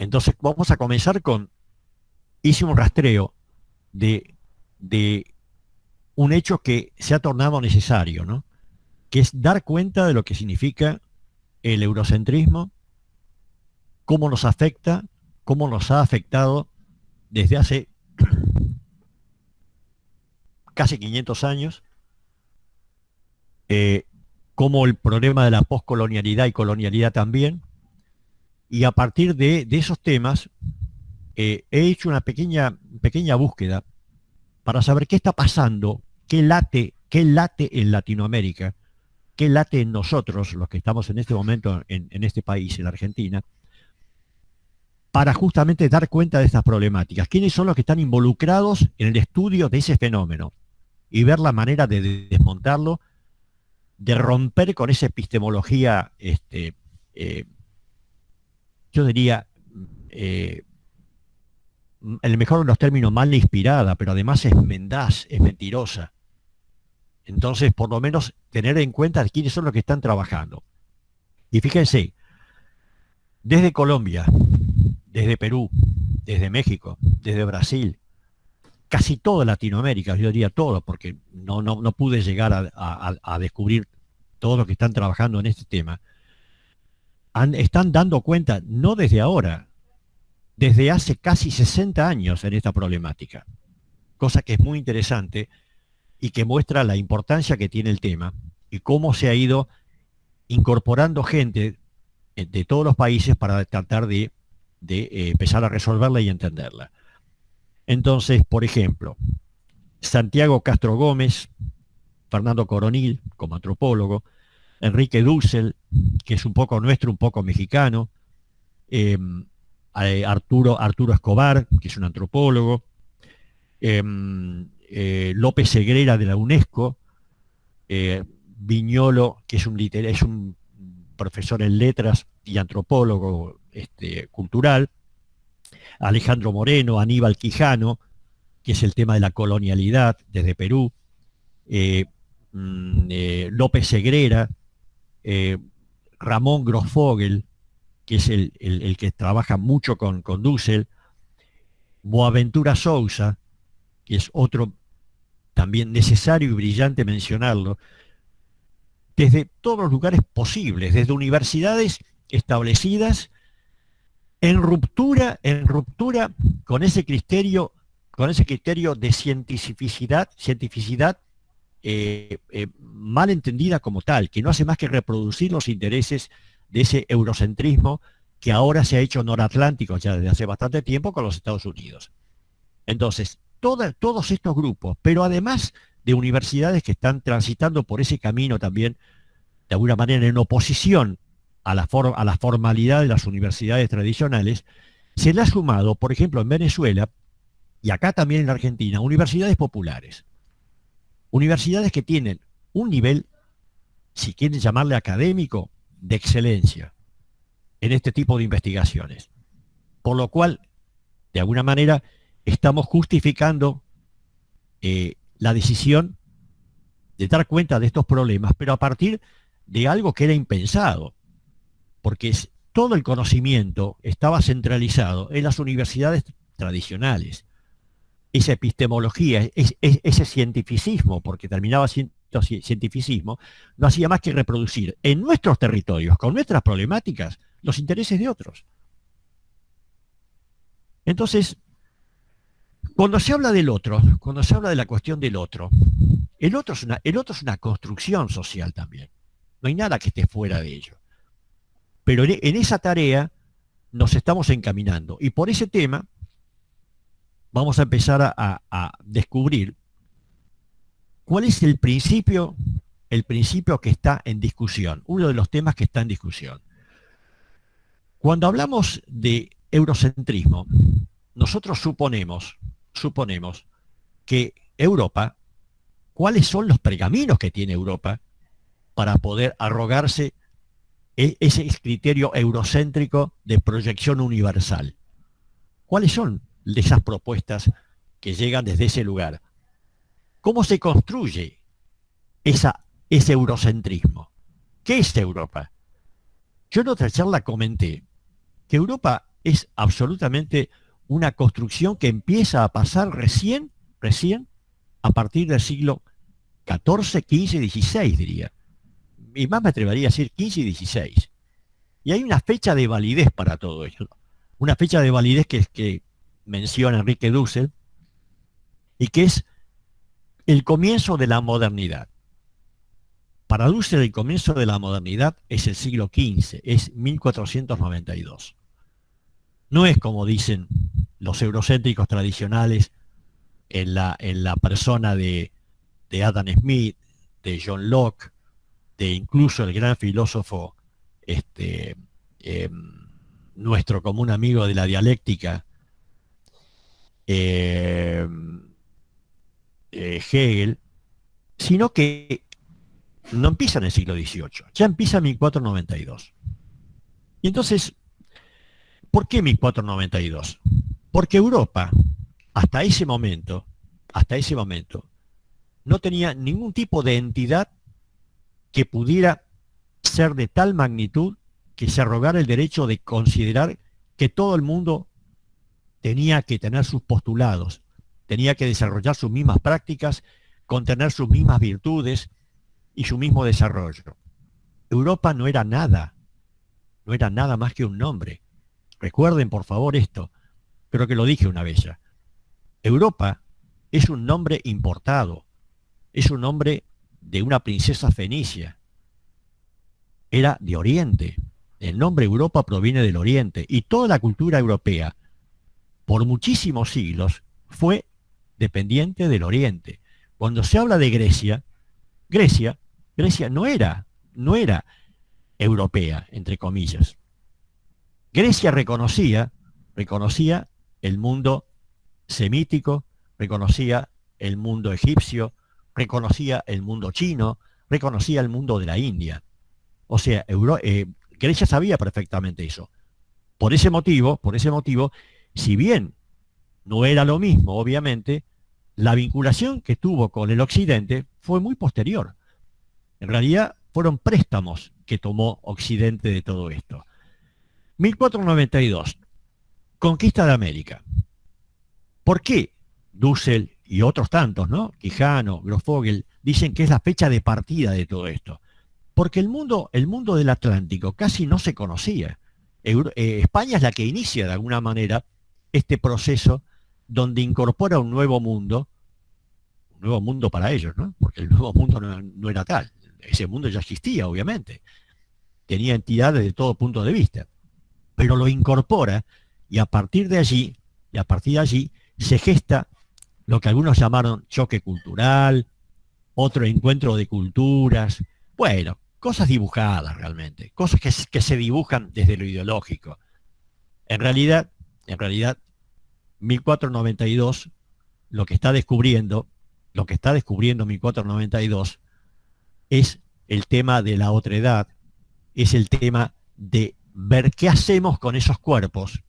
Entonces vamos a comenzar hice un rastreo de un hecho que se ha tornado necesario, ¿no? Que es dar cuenta de lo que significa el eurocentrismo, cómo nos afecta, cómo nos ha afectado desde hace casi 500 años, eh, como el problema de la poscolonialidad y colonialidad también, y a partir de esos temas he hecho una pequeña búsqueda para saber qué está pasando, qué late en Latinoamérica, qué late en nosotros, los que estamos en este momento en este país, en la Argentina, para justamente dar cuenta de estas problemáticas. ¿Quiénes son los que están involucrados en el estudio de ese fenómeno? Y ver la manera de desmontarlo, de romper con esa epistemología, yo diría, en el mejor de los términos, mal inspirada, pero además es mendaz, es mentirosa. Entonces, por lo menos, tener en cuenta quiénes son los que están trabajando. Y fíjense, desde Colombia, desde Perú, desde México, desde Brasil, casi toda Latinoamérica, yo diría todo, porque no pude llegar a descubrir todos los que están trabajando en este tema, están dando cuenta, no desde ahora, desde hace casi 60 años en esta problemática, cosa que es muy interesante y que muestra la importancia que tiene el tema y cómo se ha ido incorporando gente de todos los países para tratar de empezar a resolverla y entenderla. Entonces, por ejemplo, Santiago Castro Gómez, Fernando Coronil, como antropólogo, Enrique Dussel, que es un poco nuestro, un poco mexicano, Arturo Escobar, que es un antropólogo, López Segrera de la UNESCO, Viñolo, que es un profesor en letras y antropólogo cultural, Alejandro Moreno, Aníbal Quijano, que es el tema de la colonialidad desde Perú, López Segrera, Ramón Grossfogel, que es el que trabaja mucho con Dussel, Boaventura Sousa, que es otro también necesario y brillante mencionarlo, desde todos los lugares posibles, desde universidades establecidas en ruptura con ese criterio de cientificidad mal entendida como tal, que no hace más que reproducir los intereses de ese eurocentrismo que ahora se ha hecho noratlántico ya desde hace bastante tiempo con los Estados Unidos. Entonces, todos estos grupos, pero además de universidades que están transitando por ese camino también, de alguna manera en oposición a la formalidad de las universidades tradicionales, se le ha sumado, por ejemplo, en Venezuela, y acá también en la Argentina, universidades populares. Universidades que tienen un nivel, si quieren llamarle académico, de excelencia en este tipo de investigaciones. Por lo cual, de alguna manera, estamos justificando la decisión de dar cuenta de estos problemas, pero a partir de algo que era impensado, porque todo el conocimiento estaba centralizado en las universidades tradicionales. Esa epistemología, ese cientificismo, porque terminaba siendo cientificismo, no hacía más que reproducir en nuestros territorios, con nuestras problemáticas, los intereses de otros. Entonces, cuando se habla del otro, cuando se habla de la cuestión del otro, el otro es una construcción social también. No hay nada que esté fuera de ello. Pero en esa tarea nos estamos encaminando. Y por ese tema vamos a empezar a descubrir cuál es el principio que está en discusión, uno de los temas que está en discusión. Cuando hablamos de eurocentrismo, nosotros suponemos que Europa, ¿cuáles son los pergaminos que tiene Europa para poder arrogarse ese criterio eurocéntrico de proyección universal? ¿Cuáles son esas propuestas que llegan desde ese lugar? ¿Cómo se construye ese eurocentrismo? ¿Qué es Europa? Yo en otra charla comenté que Europa es absolutamente una construcción que empieza a pasar recién a partir del siglo XIV, XV, XVI, diría. Y más me atrevería a decir 15 y 16. Y hay una fecha de validez para todo ello. Una fecha de validez que menciona Enrique Dussel y que es el comienzo de la modernidad. Para Dussel el comienzo de la modernidad es el siglo XV, es 1492. No es como dicen los eurocéntricos tradicionales en la persona de Adam Smith, de John Locke, de incluso el gran filósofo, eh, nuestro común amigo de la dialéctica, Hegel, sino que no empieza en el siglo XVIII, ya empieza en 1492. Y entonces, ¿por qué 1492? Porque Europa, hasta ese momento, no tenía ningún tipo de entidad que pudiera ser de tal magnitud que se arrogara el derecho de considerar que todo el mundo tenía que tener sus postulados, tenía que desarrollar sus mismas prácticas, contener sus mismas virtudes y su mismo desarrollo. Europa no era nada más que un nombre. Recuerden, por favor, esto, creo que lo dije una vez ya. Europa es un nombre importado, es un nombre de una princesa fenicia. Era de Oriente. El nombre Europa proviene del Oriente y toda la cultura europea, por muchísimos siglos, fue dependiente del Oriente. Cuando se habla de Grecia, Grecia no era europea, entre comillas. Grecia reconocía el mundo semítico, reconocía el mundo egipcio, reconocía el mundo chino, reconocía el mundo de la India. O sea, Grecia sabía perfectamente eso. Por ese motivo, si bien no era lo mismo, obviamente, la vinculación que tuvo con el Occidente fue muy posterior. En realidad, fueron préstamos que tomó Occidente de todo esto. 1492, conquista de América. ¿Por qué Dussel y otros tantos, ¿no? Quijano, Grosfogel, dicen que es la fecha de partida de todo esto? Porque el mundo del Atlántico casi no se conocía. España es la que inicia de alguna manera este proceso donde incorpora un nuevo mundo para ellos, ¿no? Porque el nuevo mundo no era tal. Ese mundo ya existía, obviamente. Tenía entidades de todo punto de vista. Pero lo incorpora y a partir de allí se gesta lo que algunos llamaron choque cultural, otro encuentro de culturas, bueno, cosas dibujadas realmente, cosas que se dibujan desde lo ideológico. En realidad, 1492, lo que está descubriendo 1492 es el tema de la otredad, es el tema de ver qué hacemos con esos cuerpos,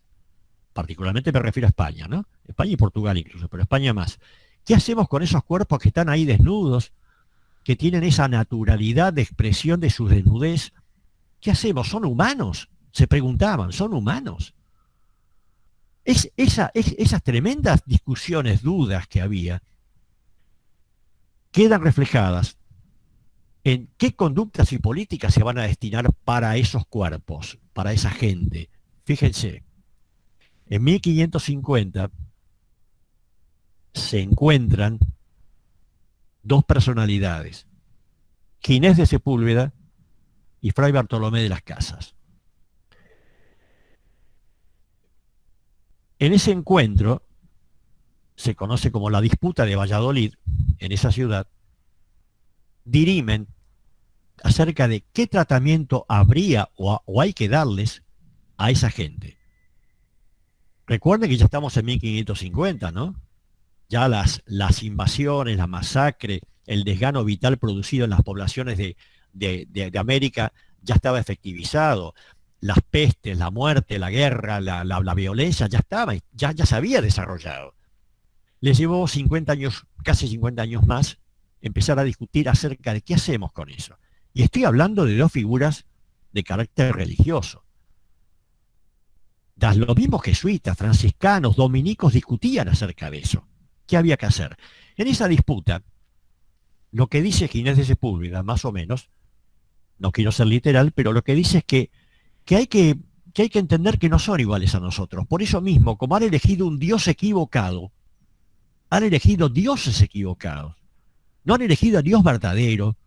particularmente me refiero a España, ¿no? España y Portugal incluso, pero España más. ¿Qué hacemos con esos cuerpos que están ahí desnudos, que tienen esa naturalidad de expresión de su desnudez? ¿Qué hacemos? ¿Son humanos? Se preguntaban, ¿son humanos? Esas tremendas discusiones, dudas que había, quedan reflejadas en qué conductas y políticas se van a destinar para esos cuerpos, para esa gente. Fíjense, en 1550 se encuentran dos personalidades, Ginés de Sepúlveda y Fray Bartolomé de las Casas. En ese encuentro, se conoce como la disputa de Valladolid, en esa ciudad, dirimen acerca de qué tratamiento habría o hay que darles a esa gente. Recuerden que ya estamos en 1550, ¿no? Ya las invasiones, la masacre, el desgano vital producido en las poblaciones de América ya estaba efectivizado. Las pestes, la muerte, la guerra, la violencia ya se había desarrollado. Les llevó 50 años, casi 50 años más, empezar a discutir acerca de qué hacemos con eso. Y estoy hablando de dos figuras de carácter religioso. Los mismos jesuitas, franciscanos, dominicos discutían acerca de eso. ¿Qué había que hacer? En esa disputa, lo que dice Ginés de Sepúlveda, más o menos, no quiero ser literal, pero lo que dice es que hay que, que hay que entender que no son iguales a nosotros. Por eso mismo, como han elegido un Dios equivocado, han elegido dioses equivocados, no han elegido a Dios verdadero,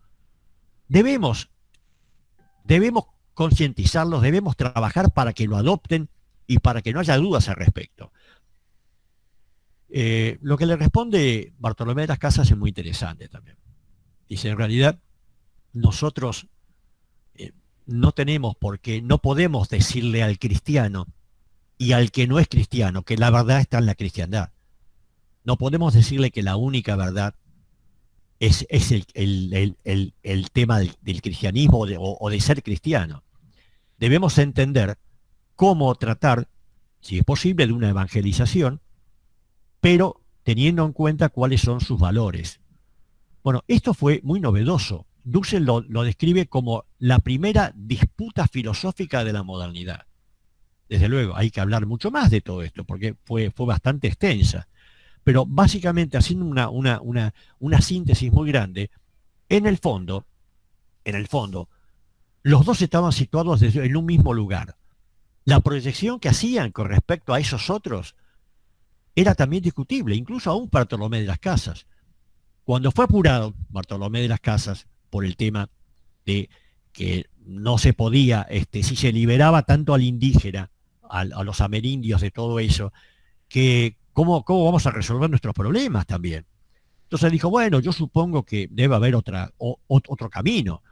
debemos, debemos concientizarlos, debemos trabajar para que lo adopten y para que no haya dudas al respecto. Lo que le responde Bartolomé de las Casas es muy interesante también. Dice, en realidad, nosotros no tenemos por qué, no podemos decirle al cristiano y al que no es cristiano que la verdad está en la cristiandad. No podemos decirle que la única verdad es el tema del cristianismo o de ser cristiano. Debemos entender cómo tratar, si es posible, de una evangelización, pero teniendo en cuenta cuáles son sus valores. Bueno, esto fue muy novedoso. Dussel lo describe como la primera disputa filosófica de la modernidad. Desde luego, hay que hablar mucho más de todo esto, porque fue bastante extensa. Pero básicamente, haciendo una síntesis muy grande, en el fondo, los dos estaban situados en un mismo lugar. La proyección que hacían con respecto a esos otros era también discutible, incluso aún Bartolomé de las Casas. Cuando fue apurado Bartolomé de las Casas por el tema de que no se podía, si se liberaba tanto al indígena, a los amerindios de todo eso, que ¿cómo vamos a resolver nuestros problemas también? Entonces dijo, bueno, yo supongo que debe haber otro camino.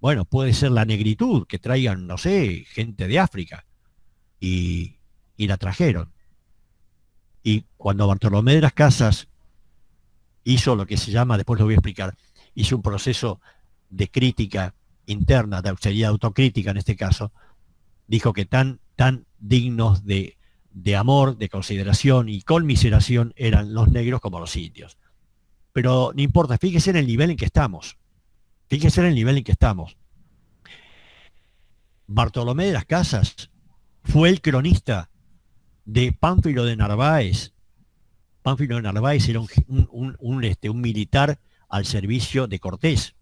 Bueno, puede ser la negritud, que traigan, no sé, gente de África. Y la trajeron. Y cuando Bartolomé de las Casas hizo lo que se llama, después lo voy a explicar, hizo un proceso de crítica interna, sería autocrítica en este caso, dijo que tan dignos de amor, de consideración y conmiseración eran los negros como los indios. Pero no importa, fíjese en el nivel en que estamos. Fíjese en el nivel en que estamos. Bartolomé de las Casas fue el cronista de Pánfilo de Narváez. Pánfilo de Narváez era un militar al servicio de Cortés.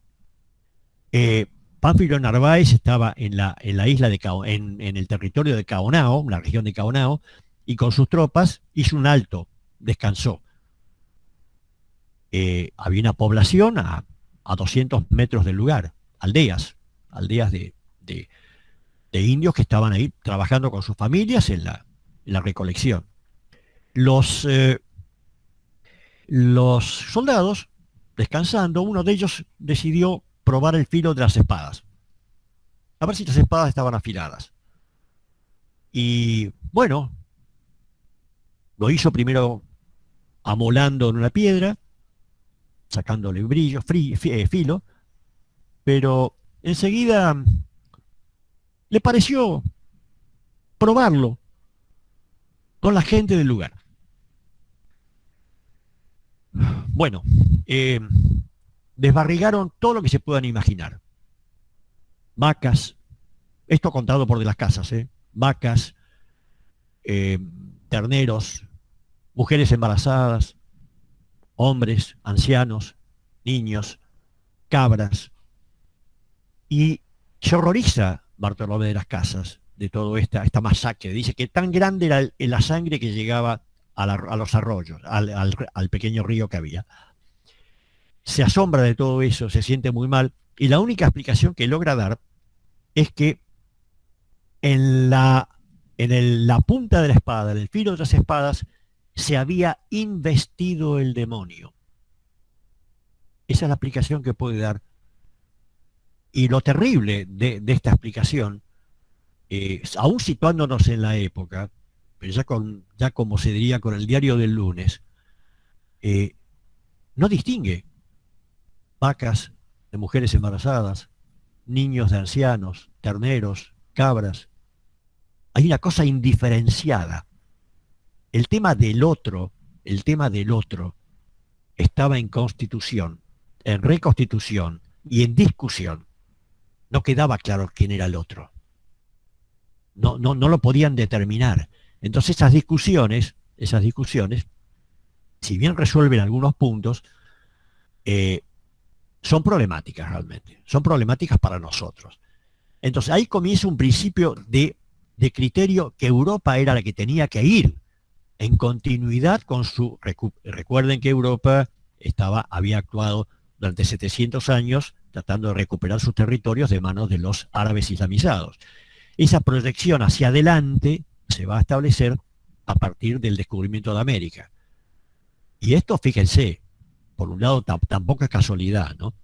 Pánfilo de Narváez estaba en la isla de en el territorio de Caonao, la región de Caonao, y con sus tropas hizo un alto, descansó. Había una población a 200 metros del lugar, aldeas de indios que estaban ahí trabajando con sus familias en la recolección. Los soldados, descansando, uno de ellos decidió probar el filo de las espadas, a ver si las espadas estaban afiladas. Y bueno, lo hizo primero amolando en una piedra, sacándole brillo, filo, pero enseguida le pareció probarlo con la gente del lugar. Bueno, desbarrigaron todo lo que se puedan imaginar. Vacas, esto contado por de las Casas, vacas, terneros, mujeres embarazadas, hombres, ancianos, niños, cabras. Y se horroriza Bartolomé de las Casas de toda esta masacre. Dice que tan grande era la sangre que llegaba a los arroyos, al pequeño río que había. Se asombra de todo eso, se siente muy mal, y la única explicación que logra dar es que en la punta de la espada, en el filo de las espadas, se había investido el demonio. Esa es la explicación que puede dar. Y lo terrible de esta explicación, aún situándonos en la época, pero ya como se diría con el diario del lunes, no distingue vacas de mujeres embarazadas, niños de ancianos, terneros, cabras. Hay una cosa indiferenciada. El tema del otro estaba en Constitución, en Reconstitución y en discusión. No quedaba claro quién era el otro. no lo podían determinar. Entonces esas discusiones, si bien resuelven algunos puntos, son problemáticas realmente, son problemáticas para nosotros. Entonces ahí comienza un principio de criterio que Europa era la que tenía que ir en continuidad con su... Recuerden que Europa había actuado durante 700 años tratando de recuperar sus territorios de manos de los árabes islamizados. Esa proyección hacia adelante se va a establecer a partir del descubrimiento de América. Y esto, fíjense, por un lado tampoco es casualidad, ¿no?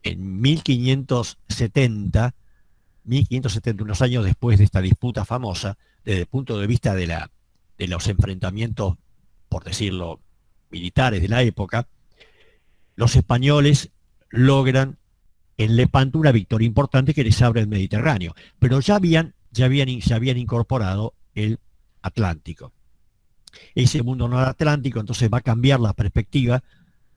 En 1570, unos años después de esta disputa famosa, desde el punto de vista de los enfrentamientos, por decirlo, militares de la época, los españoles logran en Lepanto una victoria importante que les abre el Mediterráneo, pero se habían incorporado el Atlántico. Ese mundo noratlántico entonces va a cambiar la perspectiva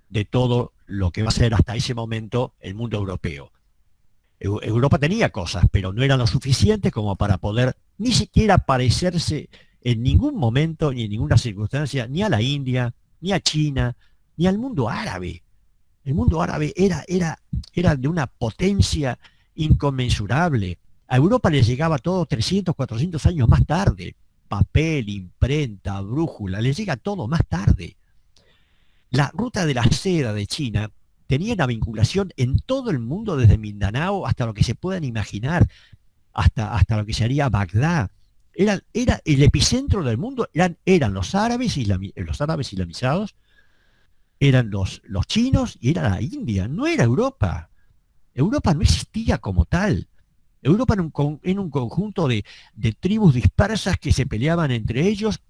de todo lo que va a ser hasta ese momento el mundo europeo. Europa tenía cosas, pero no eran lo suficientes como para poder ni siquiera parecerse en ningún momento, ni en ninguna circunstancia, ni a la India, ni a China, ni al mundo árabe. El mundo árabe era de una potencia inconmensurable. A Europa le llegaba todo 300, 400 años más tarde. Papel, imprenta, brújula, le llega todo más tarde. La ruta de la seda de China tenía una vinculación en todo el mundo, desde Mindanao hasta lo que se puedan imaginar, hasta lo que sería Bagdad. Era el epicentro del mundo, eran los árabes islamizados, eran los chinos y era la India, no era Europa. Europa no existía como tal. Europa era un conjunto de tribus dispersas que se peleaban entre ellos,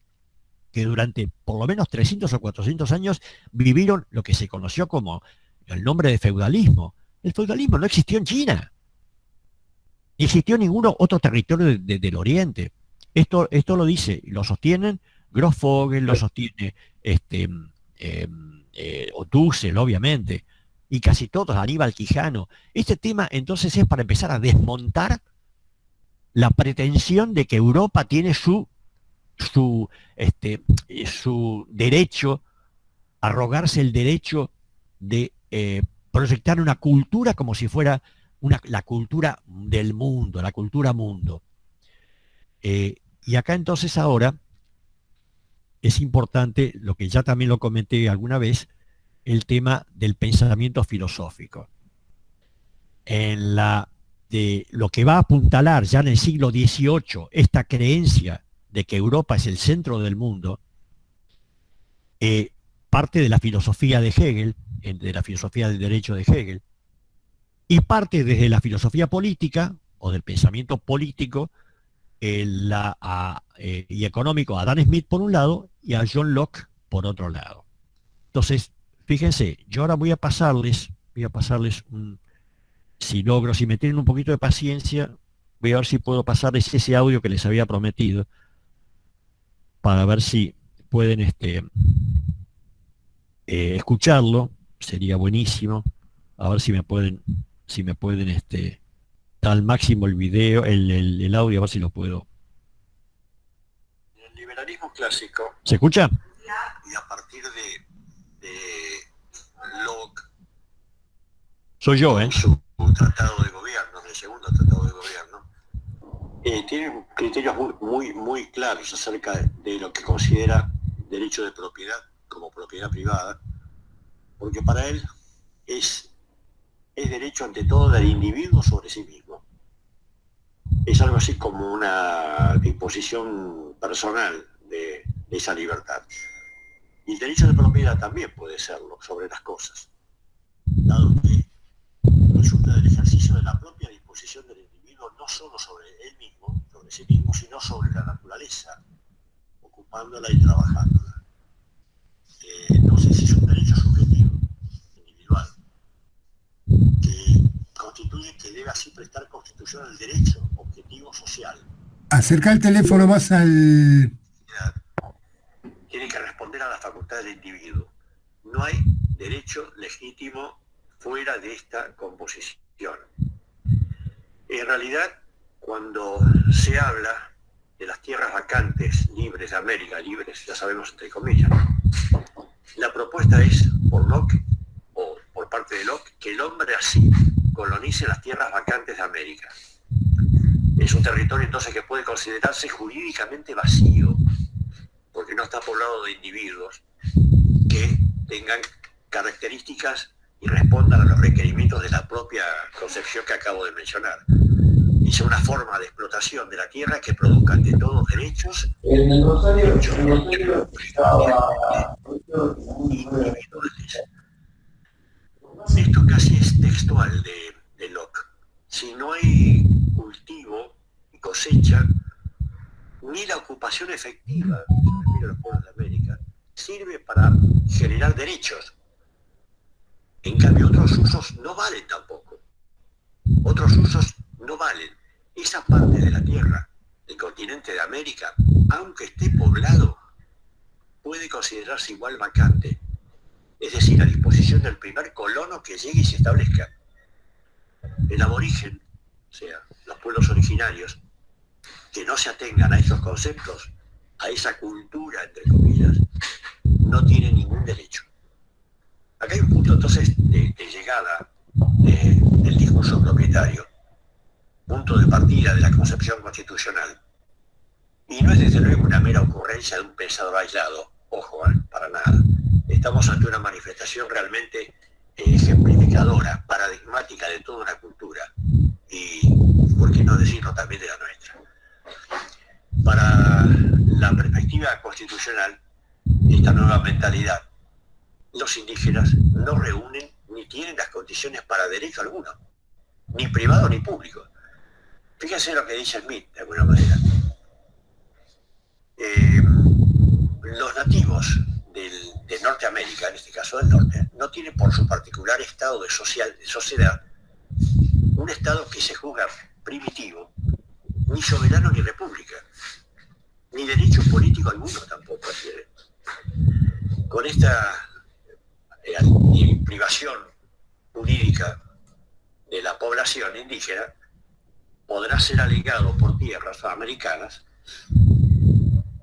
que durante por lo menos 300 o 400 años vivieron lo que se conoció como el nombre de feudalismo. El feudalismo no existió en China, ni existió en ningún otro territorio del Oriente. Esto lo dice, lo sostienen Grossfogel, lo sostiene o Dussel, obviamente, y casi todos, Aníbal Quijano. Este tema entonces es para empezar a desmontar la pretensión de que Europa tiene su derecho, arrogarse el derecho de proyectar una cultura como si fuera la cultura del mundo, la cultura mundo. Y acá entonces ahora es importante, lo que ya también lo comenté alguna vez, el tema del pensamiento filosófico. De lo que va a apuntalar ya en el siglo XVIII esta creencia de que Europa es el centro del mundo, parte de la filosofía de Hegel, de la filosofía del derecho de Hegel, y parte desde la filosofía política o del pensamiento político y económico a Adam Smith por un lado y a John Locke por otro lado. Entonces, fíjense, yo ahora voy a pasarles si me tienen un poquito de paciencia, voy a ver si puedo pasarles ese audio que les había prometido, para ver si pueden escucharlo, sería buenísimo. A ver si me pueden al máximo el video, el audio, a ver si lo puedo. El liberalismo clásico. ¿Se escucha? Y a partir de Locke. Soy yo, su tratado de gobierno, del segundo tratado de gobierno, tiene criterios muy claros acerca de lo que considera derecho de propiedad como propiedad privada, porque para él es derecho ante todo del individuo sobre sí mismo. Es algo así como una disposición personal de esa libertad. Y el derecho de propiedad también puede serlo sobre las cosas, dado que resulta del ejercicio de la propia disposición del individuo no solo sobre él mismo, sobre sí mismo, sino sobre la naturaleza, ocupándola y trabajándola. Entonces es un derecho subjetivo, individual, que constituye que debe así prestar constitución al derecho objetivo social. Acerca el teléfono más al... Tiene que responder a las facultades del individuo. No hay derecho legítimo fuera de esta composición. En realidad, cuando se habla de las tierras vacantes libres de América, libres, ya sabemos, entre comillas, ¿no? La propuesta es por Locke, o por parte de Locke, que el hombre así colonice las tierras vacantes de América. Es un territorio entonces que puede considerarse jurídicamente vacío, porque no está poblado de individuos que tengan características y respondan a los requerimientos de la propia concepción que acabo de mencionar. Es una forma de explotación de la tierra que produzca ante todos derechos individuales. Esto casi es textual de Locke. Si no hay cultivo y cosecha, ni la ocupación efectiva, se refiere a los pueblos de América, sirve para generar derechos. En cambio, otros usos no valen tampoco. Otros usos no valen. Esa parte de la tierra del continente de América, aunque esté poblado, puede considerarse igual vacante. Es decir, a disposición del primer colono que llegue y se establezca. El aborigen, o sea, los pueblos originarios, que no se atengan a esos conceptos, a esa cultura, entre comillas, no tienen ningún derecho. Acá hay un punto entonces de llegada del discurso propietario, punto de partida de la concepción constitucional. Y no es desde luego una mera ocurrencia de un pensador aislado, ojo, para nada. Estamos ante una manifestación realmente ejemplificadora, paradigmática de toda una cultura, y, por qué no decirlo, también de la nuestra. Para la perspectiva constitucional, esta nueva mentalidad, los indígenas no reúnen ni tienen las condiciones para derecho alguno, ni privado ni público. Fíjense lo que dice Smith, de alguna manera. Los nativos de Norteamérica, en este caso del norte, no tienen por su particular estado de sociedad un estado que se juzga primitivo, ni soberano ni república, ni derecho político alguno tampoco adquiere. Con esta privación jurídica de la población indígena, podrá ser alegado por tierras americanas,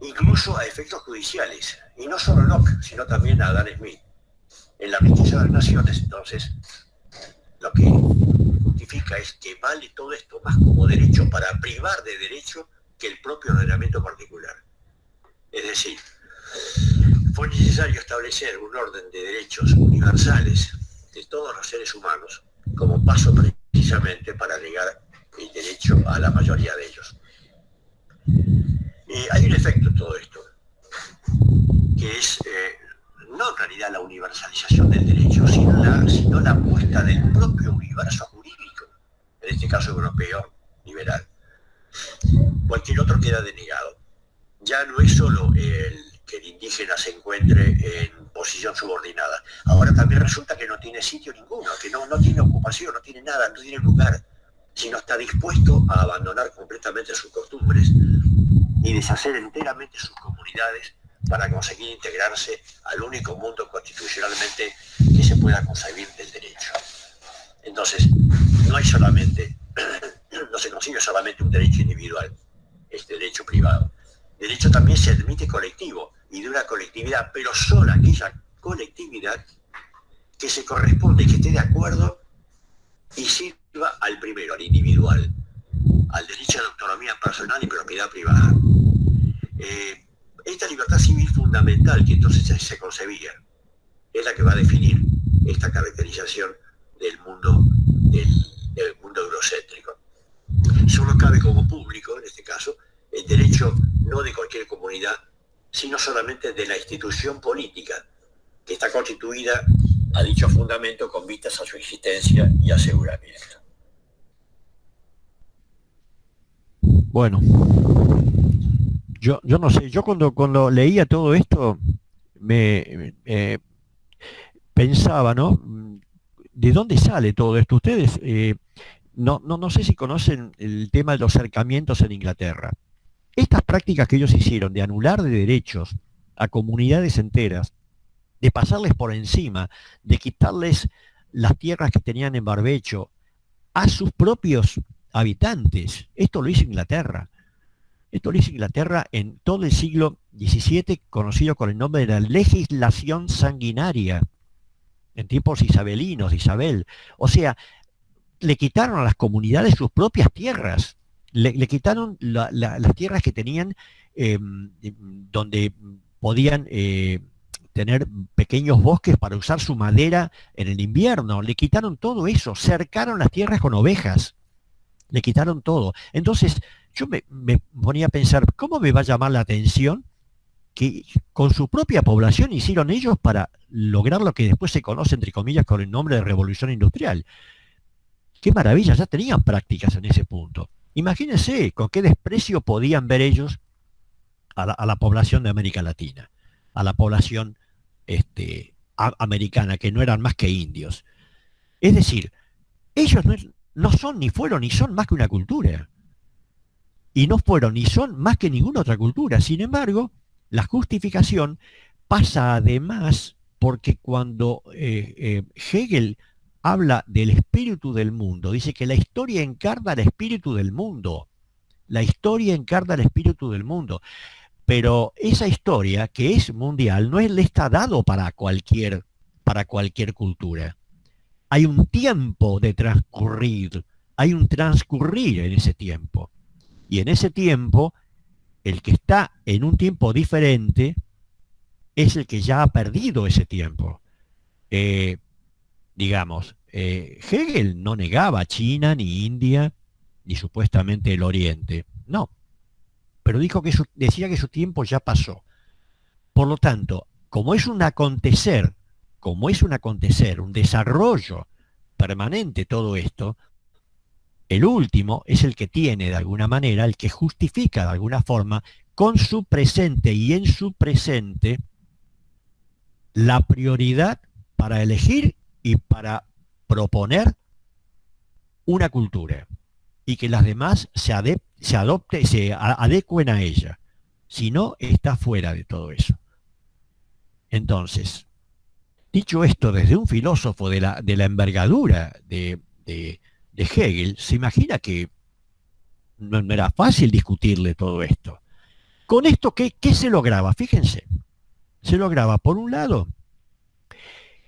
incluso a efectos judiciales, y no solo Locke, sino también a Adam Smith. En la riqueza de las naciones, entonces, lo que justifica es que vale todo esto más como derecho para privar de derecho que el propio ordenamiento particular. Es decir, fue necesario establecer un orden de derechos universales de todos los seres humanos como paso precisamente para negar el derecho a la mayoría de ellos. Hay un efecto en todo esto, que es no en realidad la universalización del derecho, sino la puesta del propio universo jurídico, en este caso europeo, liberal. Cualquier otro queda denegado. Ya no es solo que el indígena se encuentre en posición subordinada. Ahora también resulta que no tiene sitio ninguno, que no tiene ocupación, no tiene nada, no tiene lugar, sino está dispuesto a abandonar completamente sus costumbres y deshacer enteramente sus comunidades para conseguir integrarse al único mundo constitucionalmente que se pueda concebir del derecho. Entonces, no se consigue solamente un derecho individual, este derecho privado. El derecho también se admite colectivo y de una colectividad, pero solo aquella colectividad que se corresponde, que esté de acuerdo y sirva al primero, al individual, al derecho de autonomía personal y propiedad privada. Esta libertad civil fundamental que entonces se concebía es la que va a definir esta caracterización del mundo eurocéntrico. Solo cabe como público, en este caso, el derecho no de cualquier comunidad, sino solamente de la institución política, que está constituida a dicho fundamento con vistas a su existencia y aseguramiento. Bueno, yo no sé, yo cuando leía todo esto me pensaba, ¿no? ¿De dónde sale todo esto? Ustedes, no sé si conocen el tema de los cercamientos en Inglaterra. Estas prácticas que ellos hicieron de anular de derechos a comunidades enteras, de pasarles por encima, de quitarles las tierras que tenían en barbecho a sus propios habitantes, esto lo hizo Inglaterra. Esto lo hizo Inglaterra en todo el siglo XVII, conocido con el nombre de la legislación sanguinaria, en tiempos isabelinos, de Isabel. O sea, le quitaron a las comunidades sus propias tierras, le quitaron las tierras que tenían, donde podían tener pequeños bosques para usar su madera en el invierno, le quitaron todo eso, cercaron las tierras con ovejas, le quitaron todo. Entonces yo me ponía a pensar, ¿cómo me va a llamar la atención que con su propia población hicieron ellos para lograr lo que después se conoce, entre comillas, con el nombre de Revolución Industrial? Qué maravilla, ya tenían prácticas en ese punto. Imagínense con qué desprecio podían ver ellos a la población de América Latina, a la población americana, que no eran más que indios. Es decir, ellos no son, ni fueron, ni son más que una cultura. Y no fueron, ni son más que ninguna otra cultura. Sin embargo, la justificación pasa además porque cuando Hegel habla del espíritu del mundo, dice que la historia encarna el espíritu del mundo. La historia encarna el espíritu del mundo. Pero esa historia, que es mundial, no le está dado para cualquier cultura. Hay un tiempo de transcurrir, hay un transcurrir en ese tiempo. Y en ese tiempo, el que está en un tiempo diferente es el que ya ha perdido ese tiempo. Hegel no negaba China, ni India, ni supuestamente el Oriente. No. Pero dijo decía que su tiempo ya pasó. Por lo tanto, como es un acontecer, un desarrollo permanente todo esto, el último es el que tiene de alguna manera, el que justifica de alguna forma, con su presente y en su presente, la prioridad para elegir y para proponer una cultura, y que las demás se adecuen a ella. Si no, está fuera de todo eso. Entonces, dicho esto desde un filósofo de la envergadura de Hegel, se imagina que no era fácil discutirle todo esto. Con esto, ¿qué se lograba? Fíjense, se lograba, por un lado,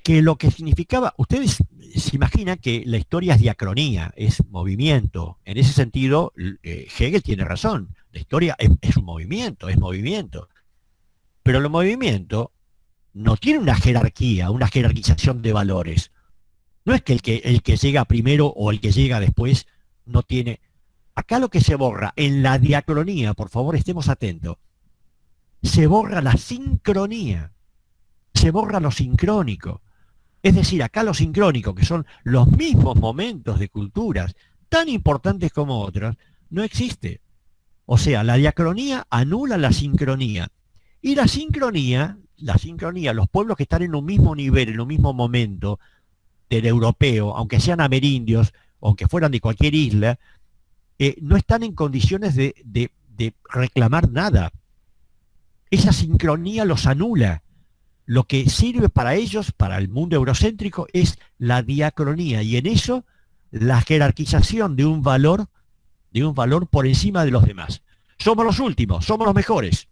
que lo que significaba, ustedes se imaginan que la historia es diacronía, es movimiento. En ese sentido, Hegel tiene razón, la historia es un movimiento, es movimiento. Pero el movimiento no tiene una jerarquía, una jerarquización de valores. No es que el que llega primero o el que llega después no tiene. Acá lo que se borra en la diacronía, por favor estemos atentos, se borra la sincronía, se borra lo sincrónico. Es decir, acá lo sincrónico, que son los mismos momentos de culturas tan importantes como otras, no existe. O sea, la diacronía anula la sincronía. Y la sincronía, los pueblos que están en un mismo nivel, en un mismo momento del europeo, aunque sean amerindios, aunque fueran de cualquier isla, no están en condiciones de reclamar nada. Esa sincronía los anula. Lo que sirve para ellos, para el mundo eurocéntrico, es la diacronía, y en eso la jerarquización de un valor por encima de los demás. Somos los últimos, somos los mejores.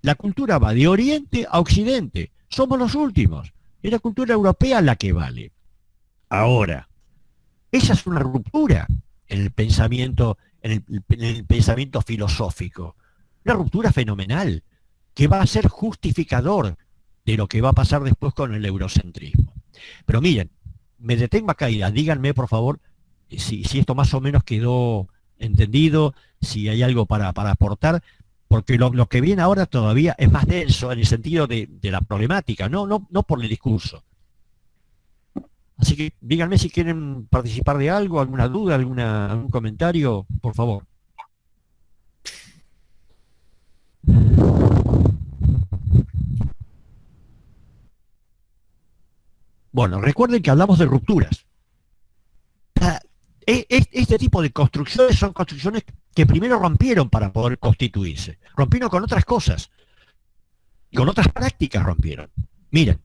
La cultura va de Oriente a Occidente, somos los últimos. Es la cultura europea la que vale. Ahora, esa es una ruptura en el pensamiento, en el pensamiento filosófico. Una ruptura fenomenal, que va a ser justificador de lo que va a pasar después con el eurocentrismo. Pero miren, me detengo acá y díganme, por favor, si esto más o menos quedó entendido, si hay algo para aportar, porque lo que viene ahora todavía es más denso en el sentido de la problemática, no por el discurso. Así que díganme si quieren participar de algo, alguna duda, algún comentario, por favor. Bueno, recuerden que hablamos de rupturas. Este tipo de construcciones son construcciones que primero rompieron para poder constituirse. Rompieron con otras cosas. Con otras prácticas rompieron. Miren,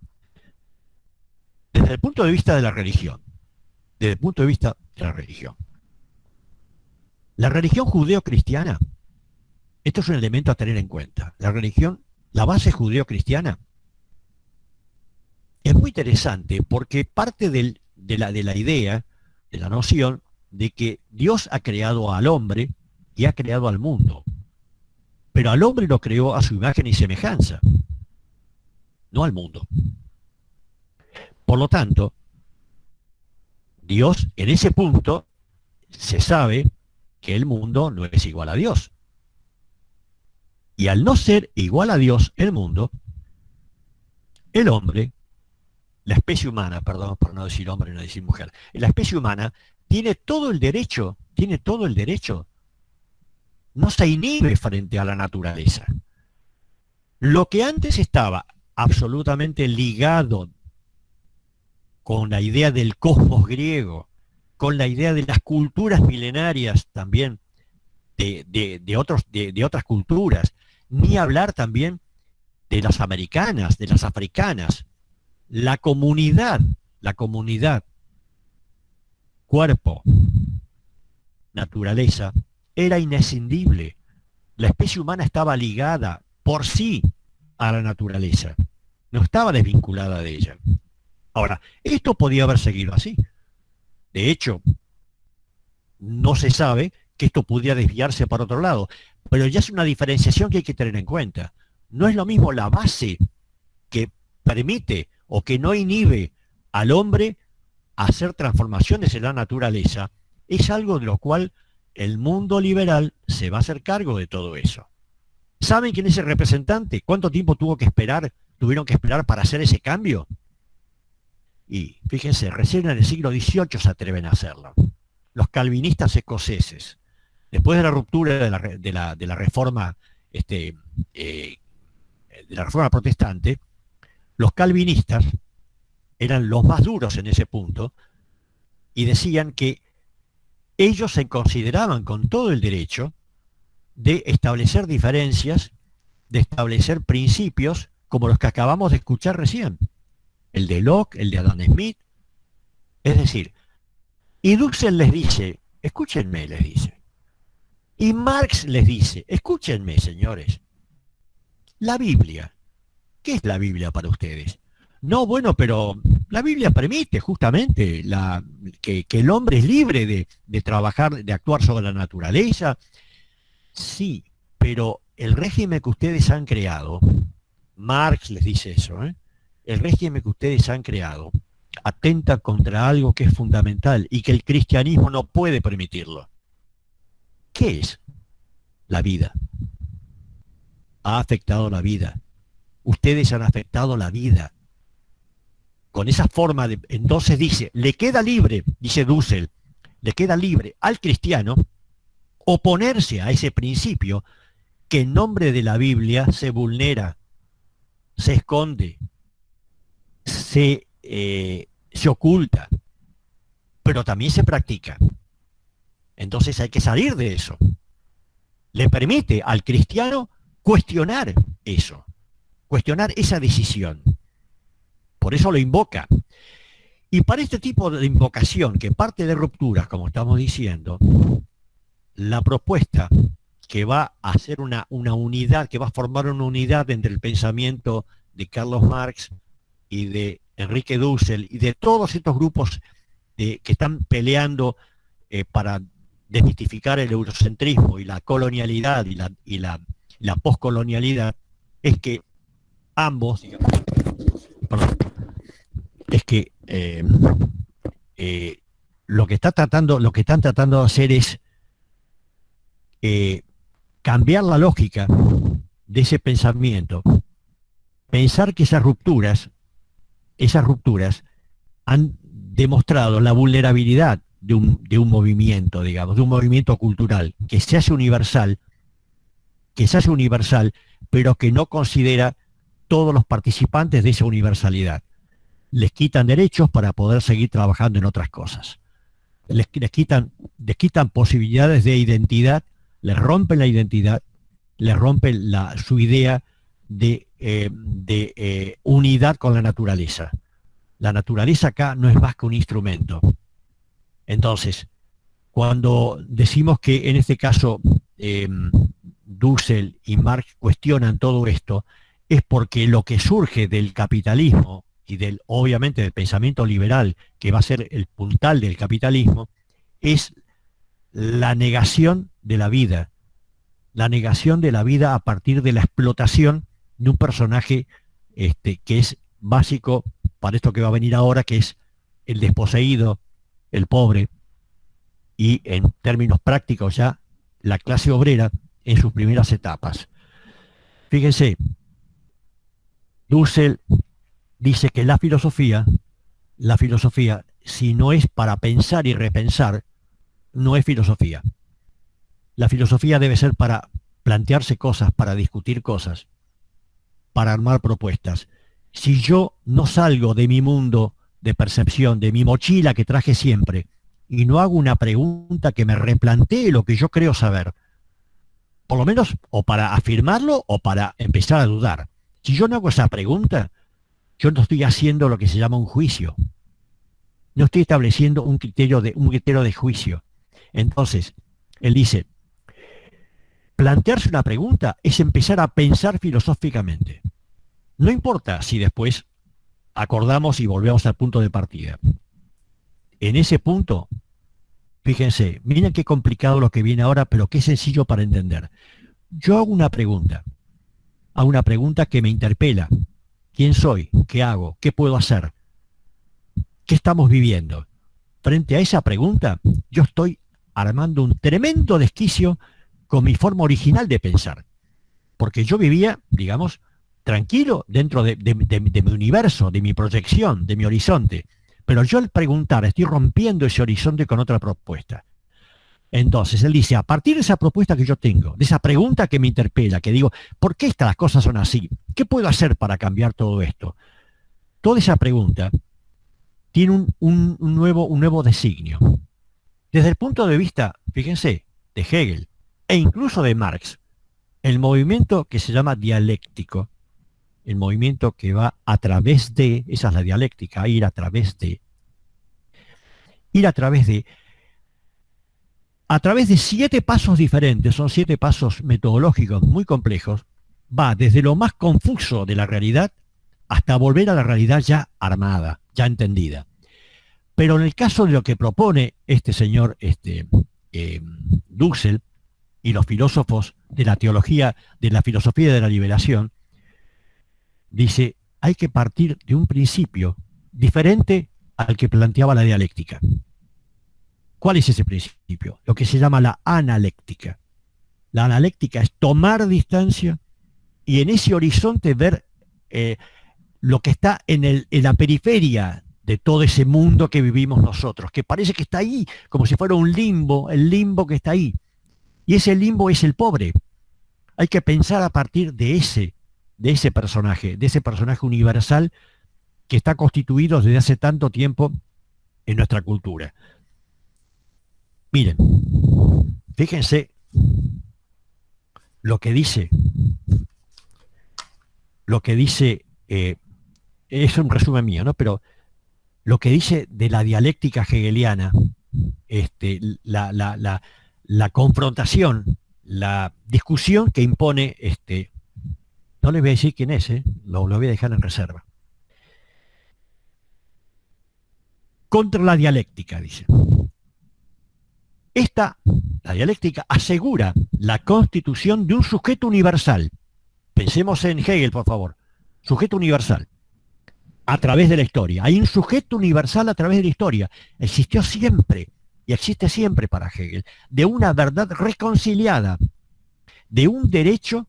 desde el punto de vista de la religión, la religión judeo-cristiana Esto es un elemento a tener en cuenta. La religión, la base judeo-cristiana, es muy interesante porque parte de la idea, de la noción, de que Dios ha creado al hombre y ha creado al mundo. Pero al hombre lo creó a su imagen y semejanza, no al mundo. Por lo tanto, Dios, en ese punto, se sabe que el mundo no es igual a Dios. Y al no ser igual a Dios el mundo, el hombre, la especie humana, perdón por no decir hombre, no decir mujer, la especie humana tiene todo el derecho, no se inhibe frente a la naturaleza. Lo que antes estaba absolutamente ligado con la idea del cosmos griego, con la idea de las culturas milenarias también, de otras culturas, ni hablar también de las americanas, de las africanas, la comunidad, cuerpo, naturaleza, era inescindible. La especie humana estaba ligada por sí a la naturaleza, no estaba desvinculada de ella. Ahora, esto podía haber seguido así. De hecho, no se sabe que esto pudiera desviarse para otro lado, pero ya es una diferenciación que hay que tener en cuenta. No es lo mismo la base que permite o que no inhibe al hombre a hacer transformaciones en la naturaleza, es algo de lo cual el mundo liberal se va a hacer cargo de todo eso. ¿Saben quién es el representante? ¿Cuánto tiempo tuvieron que esperar para hacer ese cambio? Y fíjense, recién en el siglo XVIII se atreven a hacerlo. Los calvinistas escoceses, después de la ruptura de la reforma, de la reforma protestante, los calvinistas eran los más duros en ese punto y decían que ellos se consideraban con todo el derecho de establecer diferencias, de establecer principios como los que acabamos de escuchar recién. El de Locke, el de Adam Smith. Es decir, y Dussel les dice, escúchenme, les dice. Y Marx les dice, escúchenme, señores. La Biblia, ¿qué es la Biblia para ustedes? No, bueno, pero la Biblia permite justamente que el hombre es libre de trabajar, de actuar sobre la naturaleza. Sí, pero el régimen que ustedes han creado, Marx les dice eso, el régimen que ustedes han creado atenta contra algo que es fundamental y que el cristianismo no puede permitirlo. ¿Qué es? La vida. Ha afectado la vida. Ustedes han afectado la vida. Con esa forma de... Entonces dice, le queda libre, dice Dussel, le queda libre al cristiano oponerse a ese principio que en nombre de la Biblia se vulnera, se esconde, se oculta, pero también se practica. Entonces hay que salir de eso. Le permite al cristiano cuestionar eso, cuestionar esa decisión. Por eso lo invoca. Y para este tipo de invocación, que parte de rupturas, como estamos diciendo, la propuesta que va a hacer una unidad, que va a formar una unidad entre el pensamiento de Carlos Marx y de Enrique Dussel y de todos estos grupos que están peleando para desmitificar el eurocentrismo y la colonialidad y la poscolonialidad, es que ambos, digamos, es que lo que están tratando de hacer es cambiar la lógica de ese pensamiento, pensar que esas rupturas han demostrado la vulnerabilidad de un movimiento, digamos, de un movimiento cultural que se hace universal, pero que no considera todos los participantes de esa universalidad. Les quitan derechos para poder seguir trabajando en otras cosas. Les quitan posibilidades de identidad, les rompen la identidad, les rompen su idea de unidad con la naturaleza. La naturaleza acá no es más que un instrumento. Entonces, cuando decimos que en este caso Dussel y Marx cuestionan todo esto es porque lo que surge del capitalismo y obviamente del pensamiento liberal, que va a ser el puntal del capitalismo, es la negación de la vida a partir de la explotación de un personaje que es básico para esto que va a venir ahora, que es el desposeído, el pobre, y en términos prácticos ya la clase obrera en sus primeras etapas. Fíjense, Dussel dice que la filosofía, si no es para pensar y repensar, no es filosofía. La filosofía debe ser para plantearse cosas, para discutir cosas, para armar propuestas. Si yo no salgo de mi mundo de percepción, de mi mochila que traje siempre, y no hago una pregunta que me replantee lo que yo creo saber, por lo menos o para afirmarlo o para empezar a dudar. Si yo no hago esa pregunta, yo no estoy haciendo lo que se llama un juicio. No estoy estableciendo un criterio de juicio. Entonces, él dice, plantearse una pregunta es empezar a pensar filosóficamente. No importa si después acordamos y volvemos al punto de partida. En ese punto, fíjense, miren qué complicado lo que viene ahora, pero qué sencillo para entender. Yo hago una pregunta que me interpela. ¿Quién soy? ¿Qué hago? ¿Qué puedo hacer? ¿Qué estamos viviendo? Frente a esa pregunta, yo estoy armando un tremendo desquicio con mi forma original de pensar. Porque yo vivía, digamos, tranquilo dentro de mi universo, de mi proyección, de mi horizonte. Pero yo al preguntar estoy rompiendo ese horizonte con otra propuesta. Entonces él dice, a partir de esa propuesta que yo tengo, de esa pregunta que me interpela, que digo, ¿por qué estas cosas son así? ¿Qué puedo hacer para cambiar todo esto? Toda esa pregunta tiene un nuevo designio. Desde el punto de vista, fíjense, de Hegel e incluso de Marx, el movimiento que se llama dialéctico, el movimiento que va a través de, esa es la dialéctica, ir a través de 7 pasos diferentes, son 7 pasos metodológicos muy complejos, va desde lo más confuso de la realidad hasta volver a la realidad ya armada, ya entendida. Pero en el caso de lo que propone este señor Dussel y los filósofos de la teología, de la filosofía de la liberación, dice, hay que partir de un principio diferente al que planteaba la dialéctica. ¿Cuál es ese principio? Lo que se llama la analéctica. La analéctica es tomar distancia y en ese horizonte ver lo que está en la periferia de todo ese mundo que vivimos nosotros, que parece que está ahí, como si fuera un limbo, el limbo que está ahí. Y ese limbo es el pobre. Hay que pensar a partir de ese personaje universal que está constituido desde hace tanto tiempo en nuestra cultura. Miren, fíjense lo que dice, es un resumen mío, ¿no? Pero lo que dice de la dialéctica hegeliana, la confrontación, la discusión que impone, no les voy a decir quién es, lo voy a dejar en reserva. Contra la dialéctica, dice. La dialéctica asegura la constitución de un sujeto universal. Pensemos en Hegel, por favor. Sujeto universal. A través de la historia. Hay un sujeto universal a través de la historia. Existió siempre, y existe siempre para Hegel, de una verdad reconciliada, de un derecho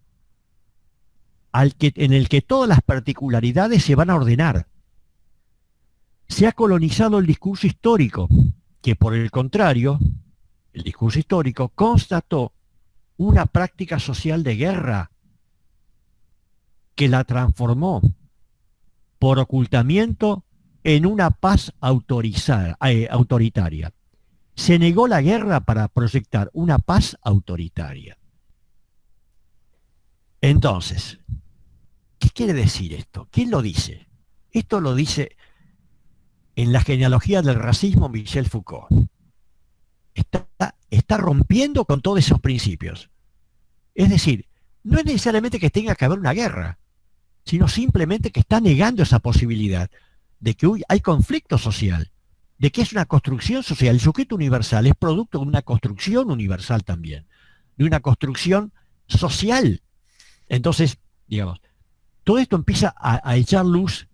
en el que todas las particularidades se van a ordenar. Se ha colonizado el discurso histórico, que por el contrario, el discurso histórico constató una práctica social de guerra que la transformó por ocultamiento en una paz autoritaria. Se negó la guerra para proyectar una paz autoritaria. Entonces, ¿qué quiere decir esto? ¿Quién lo dice? Esto lo dice en la genealogía del racismo Michel Foucault. Está rompiendo con todos esos principios. Es decir, no es necesariamente que tenga que haber una guerra, sino simplemente que está negando esa posibilidad de que hoy hay conflicto social, de que es una construcción social. El sujeto universal es producto de una construcción universal también, de una construcción social. Entonces, digamos, todo esto empieza a echar luz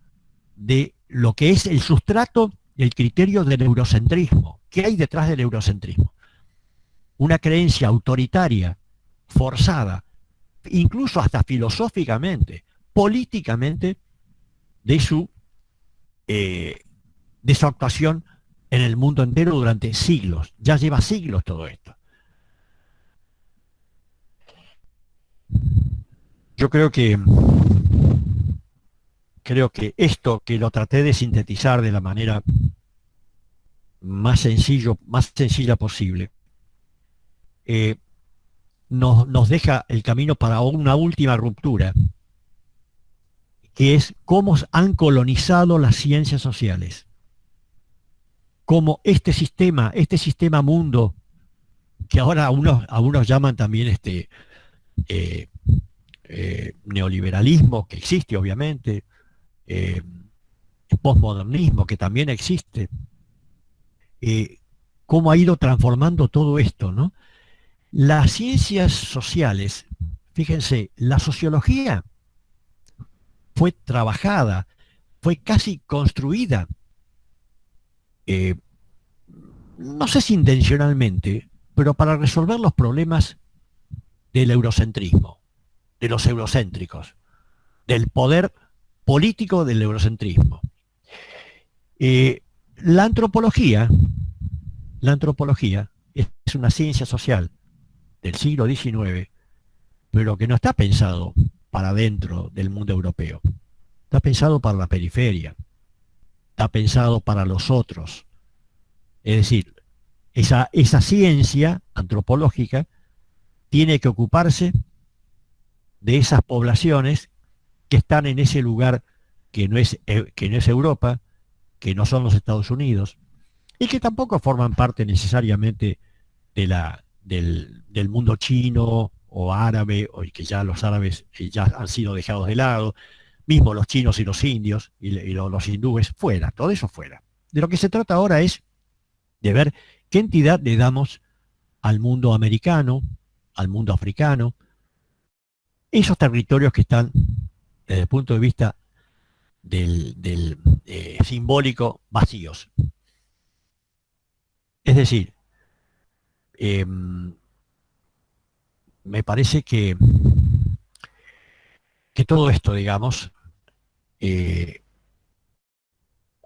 de lo que es el sustrato, el criterio del eurocentrismo. ¿Qué hay detrás del eurocentrismo? Una creencia autoritaria, forzada, incluso hasta filosóficamente, políticamente, de su actuación en el mundo entero durante siglos. Ya lleva siglos todo esto. Yo creo que esto, que lo traté de sintetizar de la manera más sencilla posible, nos deja el camino para una última ruptura, que es cómo han colonizado las ciencias sociales. Cómo este sistema mundo, que ahora algunos llaman también neoliberalismo, que existe obviamente, posmodernismo, que también existe, cómo ha ido transformando todo esto, ¿no? Las ciencias sociales, fíjense, la sociología fue trabajada, fue casi construida, no sé si intencionalmente, pero para resolver los problemas del eurocentrismo, de los eurocéntricos, del poder político del eurocentrismo. La antropología es una ciencia social del siglo XIX, pero que no está pensado para dentro del mundo europeo. Está pensado para la periferia, está pensado para los otros. Es decir, esa ciencia antropológica tiene que ocuparse de esas poblaciones que están en ese lugar que no es Europa, que no son los Estados Unidos, y que tampoco forman parte necesariamente del mundo chino o árabe, o que ya los árabes ya han sido dejados de lado, mismo los chinos y los indios, y los hindúes, fuera, todo eso fuera. De lo que se trata ahora es de ver qué entidad le damos al mundo americano, al mundo africano, esos territorios que están, desde el punto de vista del simbólico, vacíos. Es decir, me parece que todo esto, digamos,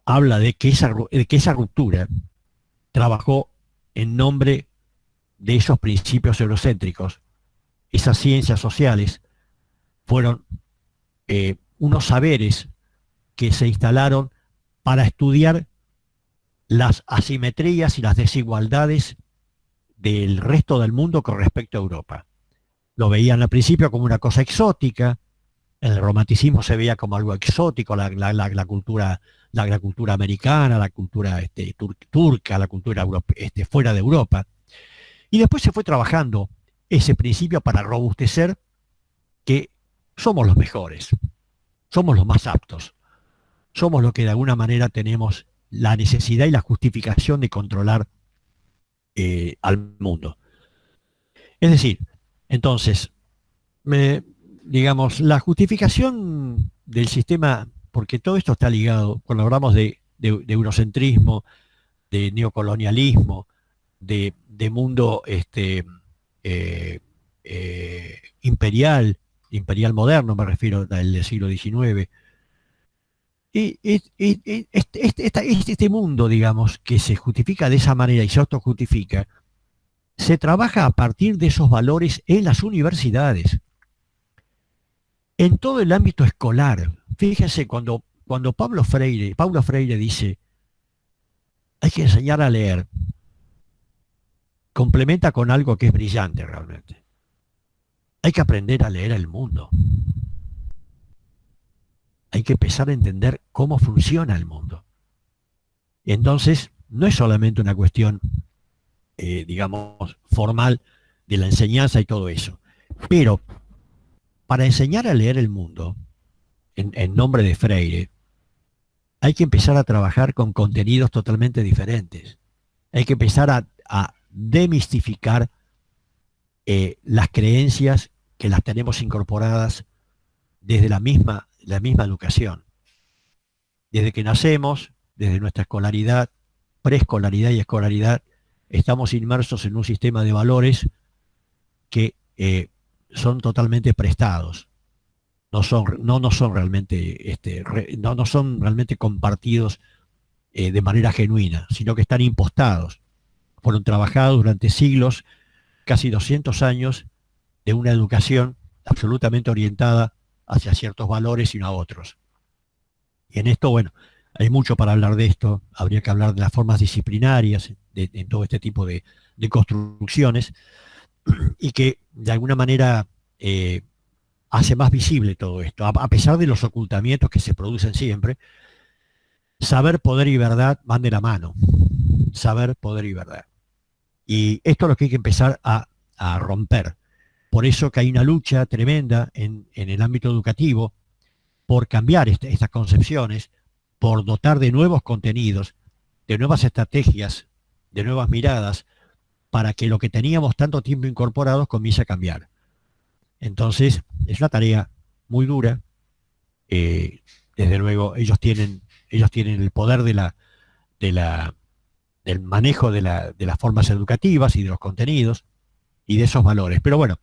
habla de que esa ruptura trabajó en nombre de esos principios eurocéntricos. Esas ciencias sociales fueron unos saberes que se instalaron para estudiar las asimetrías y las desigualdades del resto del mundo con respecto a Europa. Lo veían al principio como una cosa exótica, en el romanticismo se veía como algo exótico, la cultura americana, la cultura turca, la cultura fuera de Europa. Y después se fue trabajando ese principio para robustecer que somos los mejores, somos los más aptos, somos los que de alguna manera tenemos la necesidad y la justificación de controlar al mundo. Es decir, entonces, digamos, la justificación del sistema, porque todo esto está ligado, cuando hablamos de eurocentrismo, de neocolonialismo, de mundo imperial moderno, me refiero al siglo XIX, este mundo, digamos, que se justifica de esa manera y se autojustifica, se trabaja a partir de esos valores en las universidades, en todo el ámbito escolar. Fíjense, cuando Paulo Freire dice, hay que enseñar a leer, complementa con algo que es brillante realmente. Hay que aprender a leer el mundo. Hay que empezar a entender cómo funciona el mundo. Y entonces, no es solamente una cuestión, digamos, formal de la enseñanza y todo eso. Pero para enseñar a leer el mundo, en nombre de Freire, hay que empezar a trabajar con contenidos totalmente diferentes. Hay que empezar a demistificar las creencias que las tenemos incorporadas desde la misma educación. Desde que nacemos, desde nuestra escolaridad, preescolaridad y escolaridad, estamos inmersos en un sistema de valores que son totalmente prestados. No son realmente compartidos de manera genuina, sino que están impostados. Fueron trabajados durante siglos, casi 200 años, de una educación absolutamente orientada hacia ciertos valores y no a otros. Y en esto, bueno, hay mucho para hablar de esto. Habría que hablar de las formas disciplinarias, en todo este tipo de construcciones, y que de alguna manera hace más visible todo esto, a pesar de los ocultamientos que se producen siempre. Saber, poder y verdad van de la mano. Saber, poder y verdad. Y esto es lo que hay que empezar a romper. Por eso que hay una lucha tremenda en el ámbito educativo por cambiar estas concepciones, por dotar de nuevos contenidos, de nuevas estrategias, de nuevas miradas, para que lo que teníamos tanto tiempo incorporados comience a cambiar. Entonces, es una tarea muy dura. Desde luego, ellos tienen el poder del manejo de las formas educativas y de los contenidos y de esos valores. Pero bueno,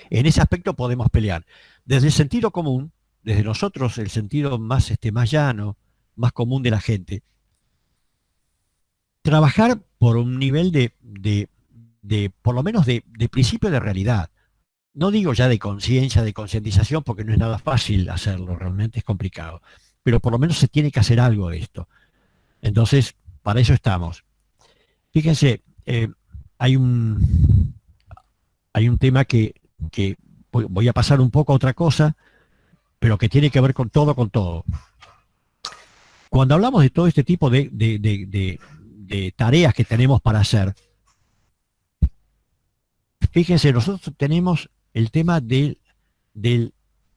en ese aspecto podemos pelear. Desde el sentido común, desde nosotros, el sentido más llano, más común de la gente, trabajar por un nivel por lo menos de principio de realidad. No digo ya de conciencia, de concientización, porque no es nada fácil hacerlo, realmente es complicado. Pero por lo menos se tiene que hacer algo de esto. Entonces, para eso estamos. Fíjense, hay un tema que voy a pasar un poco a otra cosa, pero que tiene que ver con todo. Cuando hablamos de todo este tipo de tareas que tenemos para hacer, fíjense, nosotros tenemos el tema del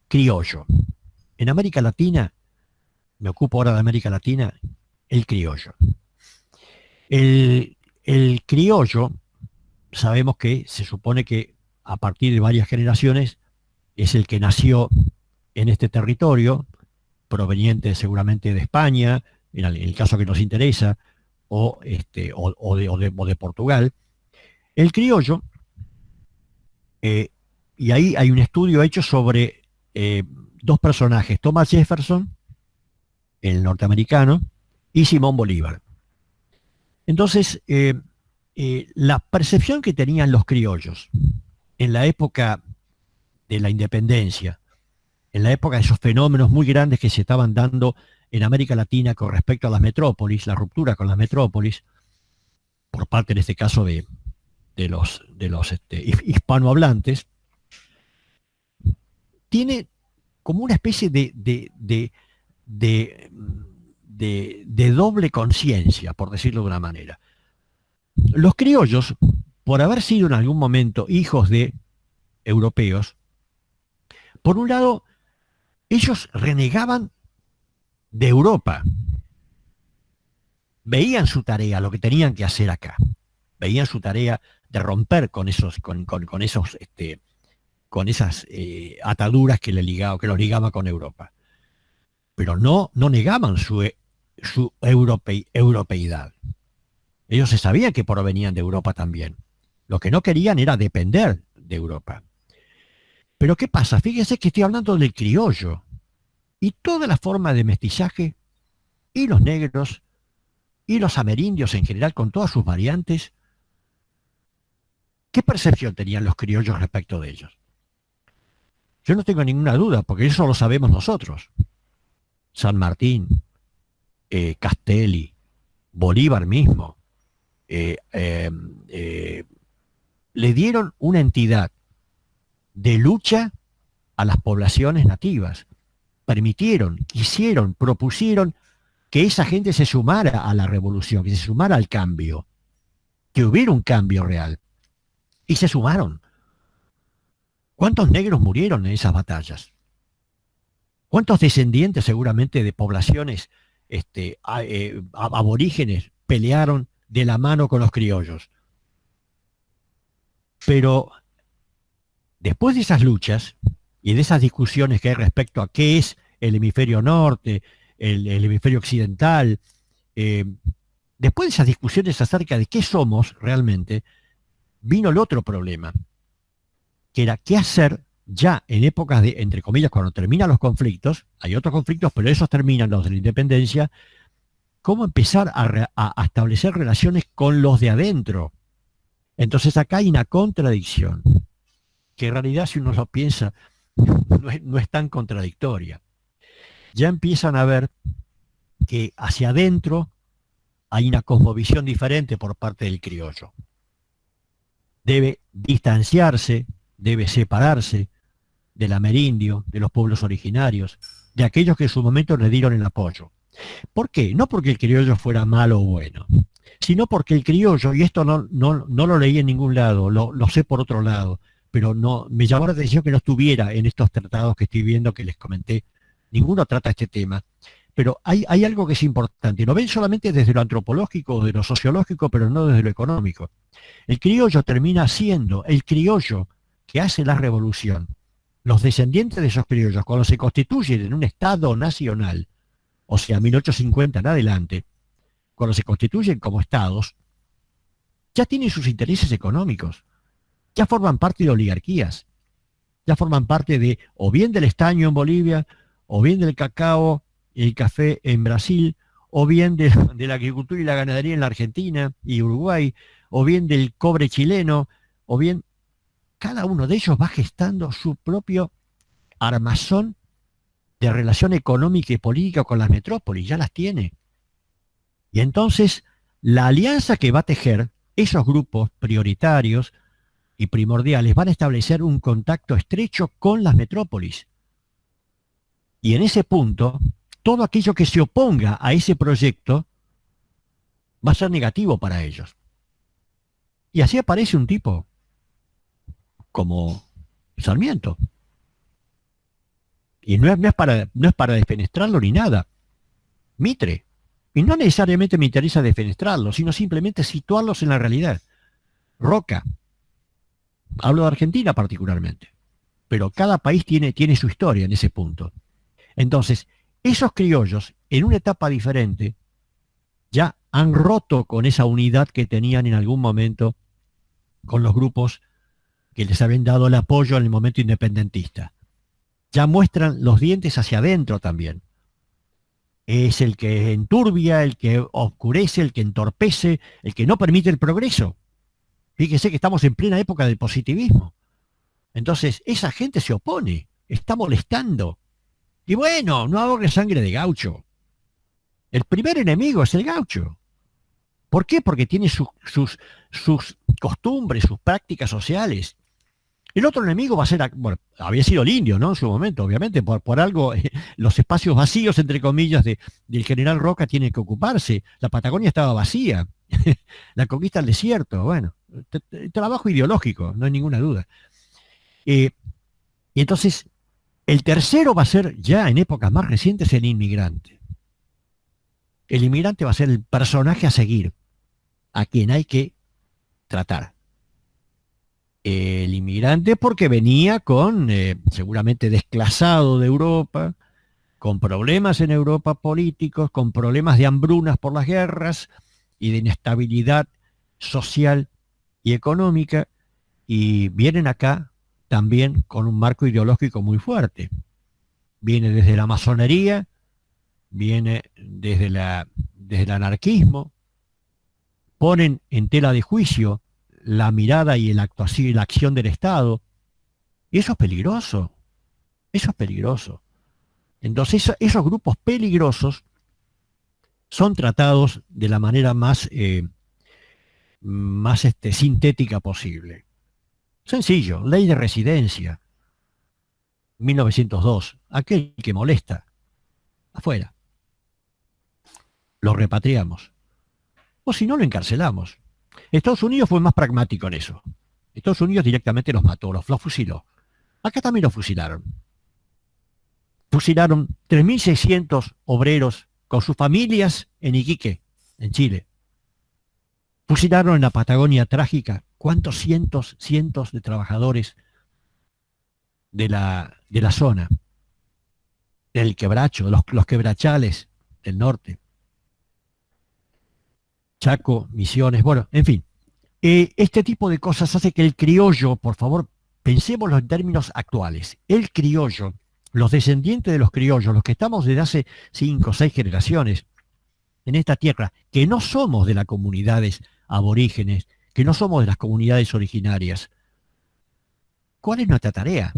criollo. En América Latina, me ocupo ahora de América Latina, el criollo. El criollo, sabemos que se supone que a partir de varias generaciones es el que nació en este territorio, proveniente seguramente de España, en el caso que nos interesa, o de Portugal. El criollo, y ahí hay un estudio hecho sobre dos personajes, Thomas Jefferson, el norteamericano, y Simón Bolívar. Entonces, la percepción que tenían los criollos en la época de la independencia, en la época de esos fenómenos muy grandes que se estaban dando en América Latina con respecto a las metrópolis, la ruptura con las metrópolis, por parte en este caso de los hispanohablantes, tiene como una especie de doble conciencia, por decirlo de una manera. Los criollos, por haber sido en algún momento hijos de europeos, por un lado, ellos renegaban de Europa. Veían su tarea, lo que tenían que hacer acá. Veían su tarea de romper con esas ataduras que los ligaba con Europa. Pero no negaban su europeidad. Ellos se sabían que provenían de Europa también. Lo que no querían era depender de Europa. Pero ¿qué pasa? Fíjense que estoy hablando del criollo. Y toda la forma de mestizaje, y los negros, y los amerindios en general, con todas sus variantes, ¿qué percepción tenían los criollos respecto de ellos? Yo no tengo ninguna duda, porque eso lo sabemos nosotros. San Martín, Castelli, Bolívar mismo, le dieron una entidad de lucha a las poblaciones nativas. Permitieron, quisieron, propusieron que esa gente se sumara a la revolución, que se sumara al cambio, que hubiera un cambio real. Y se sumaron. ¿Cuántos negros murieron en esas batallas? ¿Cuántos descendientes seguramente de poblaciones aborígenes pelearon de la mano con los criollos? Pero después de esas luchas y de esas discusiones que hay respecto a qué es el hemisferio norte, el hemisferio occidental, después de esas discusiones acerca de qué somos realmente, vino el otro problema, que era qué hacer ya en épocas de, entre comillas, cuando terminan los conflictos, hay otros conflictos, pero esos terminan, los de la independencia, cómo empezar a establecer relaciones con los de adentro. Entonces acá hay una contradicción, que en realidad si uno lo piensa, no es tan contradictoria. Ya empiezan a ver que hacia adentro hay una cosmovisión diferente por parte del criollo. Debe distanciarse, debe separarse del amerindio, de los pueblos originarios, de aquellos que en su momento le dieron el apoyo. ¿Por qué? No porque el criollo fuera malo o bueno, sino porque el criollo, y esto no lo leí en ningún lado, lo sé por otro lado, pero no me llamó la atención que no estuviera en estos tratados que estoy viendo que les comenté. Ninguno trata este tema. Pero hay algo que es importante. Lo ven solamente desde lo antropológico o de lo sociológico, pero no desde lo económico. El criollo termina siendo el criollo que hace la revolución. Los descendientes de esos criollos, cuando se constituyen en un Estado nacional, o sea, 1850 en adelante, cuando se constituyen como estados, ya tienen sus intereses económicos, ya forman parte de oligarquías, ya forman parte de, o bien del estaño en Bolivia, o bien del cacao y el café en Brasil, o bien de la agricultura y la ganadería en la Argentina y Uruguay, o bien del cobre chileno, o bien cada uno de ellos va gestando su propio armazón de relación económica y política con las metrópolis, ya las tiene. Y entonces la alianza que va a tejer esos grupos prioritarios y primordiales van a establecer un contacto estrecho con las metrópolis. Y en ese punto, todo aquello que se oponga a ese proyecto va a ser negativo para ellos. Y así aparece un tipo como Sarmiento. Y no es para defenestrarlo ni nada. Mitre. Y no necesariamente me interesa defenestrarlo, sino simplemente situarlos en la realidad. Roca. Hablo de Argentina particularmente. Pero cada país tiene su historia en ese punto. Entonces, esos criollos, en una etapa diferente, ya han roto con esa unidad que tenían en algún momento con los grupos que les habían dado el apoyo en el momento independentista. Ya muestran los dientes hacia adentro también. Es el que enturbia, el que oscurece, el que entorpece, el que no permite el progreso. Fíjese que estamos en plena época del positivismo. Entonces, esa gente se opone, está molestando. Y bueno, no ahorre sangre de gaucho. El primer enemigo es el gaucho. ¿Por qué? Porque tiene sus costumbres, sus prácticas sociales. El otro enemigo va a ser, bueno, había sido el indio, ¿no? En su momento, obviamente, por algo, los espacios vacíos, entre comillas, del general Roca tienen que ocuparse. La Patagonia estaba vacía. La conquista del desierto, bueno, trabajo ideológico, no hay ninguna duda. Y entonces, el tercero va a ser, ya en épocas más recientes, el inmigrante. El inmigrante va a ser el personaje a seguir, a quien hay que tratar. El inmigrante porque venía con, seguramente desclasado de Europa, con problemas en Europa políticos, con problemas de hambrunas por las guerras y de inestabilidad social y económica, y vienen acá también con un marco ideológico muy fuerte. Viene desde la masonería, viene desde el anarquismo, ponen en tela de juicio la mirada y la actuación y la acción del Estado, y eso es peligroso, eso es peligroso. Entonces esos grupos peligrosos son tratados de la manera más sintética posible. Sencillo, ley de residencia, 1902, aquel que molesta, afuera. Lo repatriamos. O si no, lo encarcelamos. Estados Unidos fue más pragmático en eso. Estados Unidos directamente los mató, los fusiló. Acá también lo fusilaron. Fusilaron 3.600 obreros con sus familias en Iquique, en Chile. Fusilaron en la Patagonia trágica cuántos cientos de trabajadores de la zona, del quebracho, los quebrachales del norte, Chaco, Misiones, bueno, en fin. Este tipo de cosas hace que el criollo, por favor, pensémoslo en términos actuales. El criollo, los descendientes de los criollos, los que estamos desde hace 5 o 6 generaciones en esta tierra, que no somos de las comunidades aborígenes, que no somos de las comunidades originarias, ¿cuál es nuestra tarea?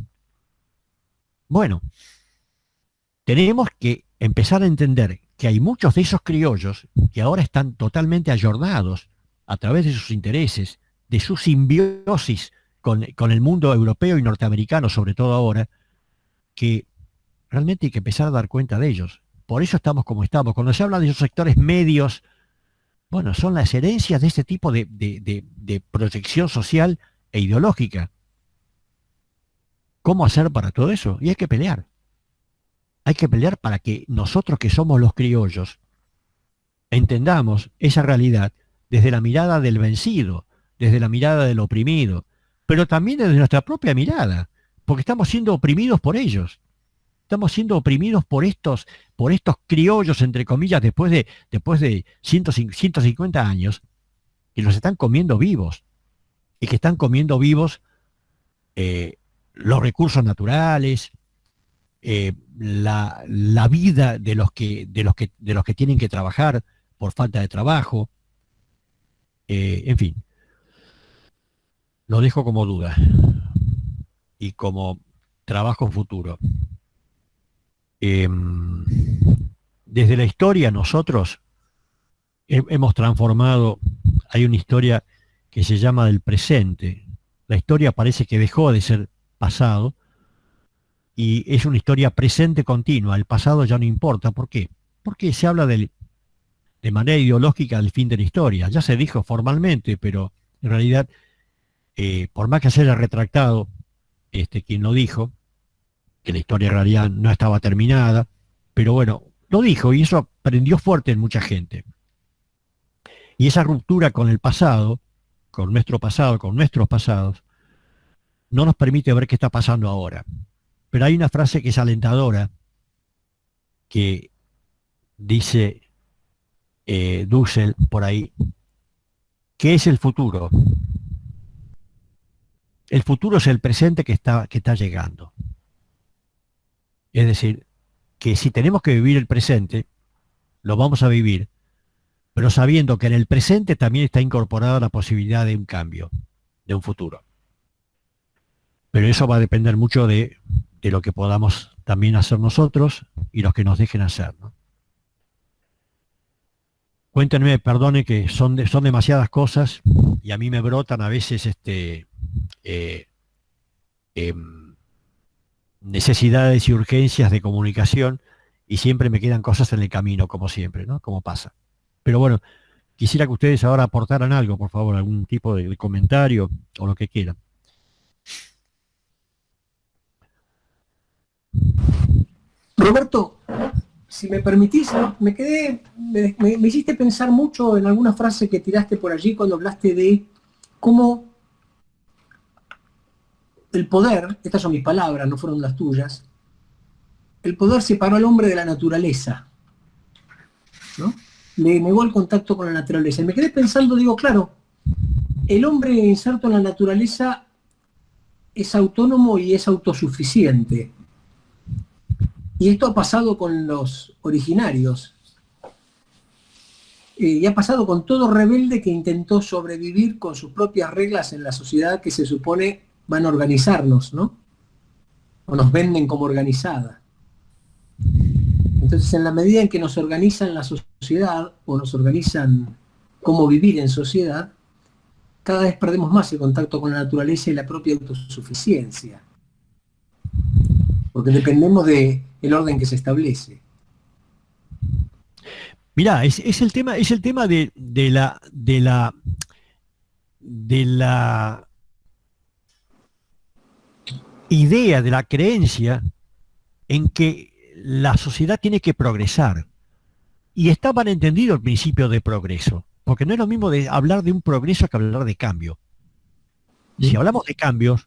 Bueno, tenemos que empezar a entender que hay muchos de esos criollos que ahora están totalmente ayornados a través de sus intereses, de su simbiosis con el mundo europeo y norteamericano, sobre todo ahora, que realmente hay que empezar a dar cuenta de ellos. Por eso estamos como estamos. Cuando se habla de esos sectores medios, bueno, son las herencias de este tipo de proyección social e ideológica. ¿Cómo hacer para todo eso? Y hay que pelear. Hay que pelear para que nosotros que somos los criollos entendamos esa realidad desde la mirada del vencido, desde la mirada del oprimido, pero también desde nuestra propia mirada, porque estamos siendo oprimidos por ellos. Estamos siendo oprimidos por estos criollos, entre comillas, después de 150 años, que los están comiendo vivos, y que están comiendo vivos los recursos naturales, la vida de los que tienen que trabajar por falta de trabajo, en fin, lo dejo como duda y como trabajo futuro. Desde la historia nosotros hemos transformado, hay una historia que se llama del presente. La historia parece que dejó de ser pasado y es una historia presente continua. El pasado ya no importa. ¿Por qué? Porque se habla de manera ideológica del fin de la historia. Ya se dijo formalmente, pero en realidad, por más que se haya retractado quien lo dijo, que la historia en realidad no estaba terminada, pero bueno, lo dijo y eso prendió fuerte en mucha gente. Y esa ruptura con el pasado, con nuestro pasado, con nuestros pasados, no nos permite ver qué está pasando ahora. Pero hay una frase que es alentadora, que dice Dussel por ahí, ¿qué es el futuro? El futuro es el presente que está llegando. Es decir, que si tenemos que vivir el presente, lo vamos a vivir, pero sabiendo que en el presente también está incorporada la posibilidad de un cambio, de un futuro. Pero eso va a depender mucho de lo que podamos también hacer nosotros y los que nos dejen hacer, ¿no? Cuéntenme, perdone que son demasiadas cosas y a mí me brotan a veces necesidades y urgencias de comunicación y siempre me quedan cosas en el camino, como siempre, ¿no? Como pasa. Pero bueno, quisiera que ustedes ahora aportaran algo, por favor, algún tipo de comentario o lo que quieran. Roberto, si me permitís, me hiciste pensar mucho en alguna frase que tiraste por allí cuando hablaste de cómo el poder, estas son mis palabras, no fueron las tuyas, el poder separó al hombre de la naturaleza, ¿no? Le negó el contacto con la naturaleza. Y me quedé pensando, digo, claro, el hombre inserto en la naturaleza es autónomo y es autosuficiente. Y esto ha pasado con los originarios. Y ha pasado con todo rebelde que intentó sobrevivir con sus propias reglas en la sociedad que se supone van a organizarnos, ¿no? O nos venden como organizada. Entonces, en la medida en que nos organizan la sociedad o nos organizan cómo vivir en sociedad, cada vez perdemos más el contacto con la naturaleza y la propia autosuficiencia. Porque dependemos del orden que se establece. Mirá, es el tema de idea, de la creencia en que la sociedad tiene que progresar. Y está mal entendido el principio de progreso, porque no es lo mismo de hablar de un progreso que hablar de cambio. Si hablamos de cambios,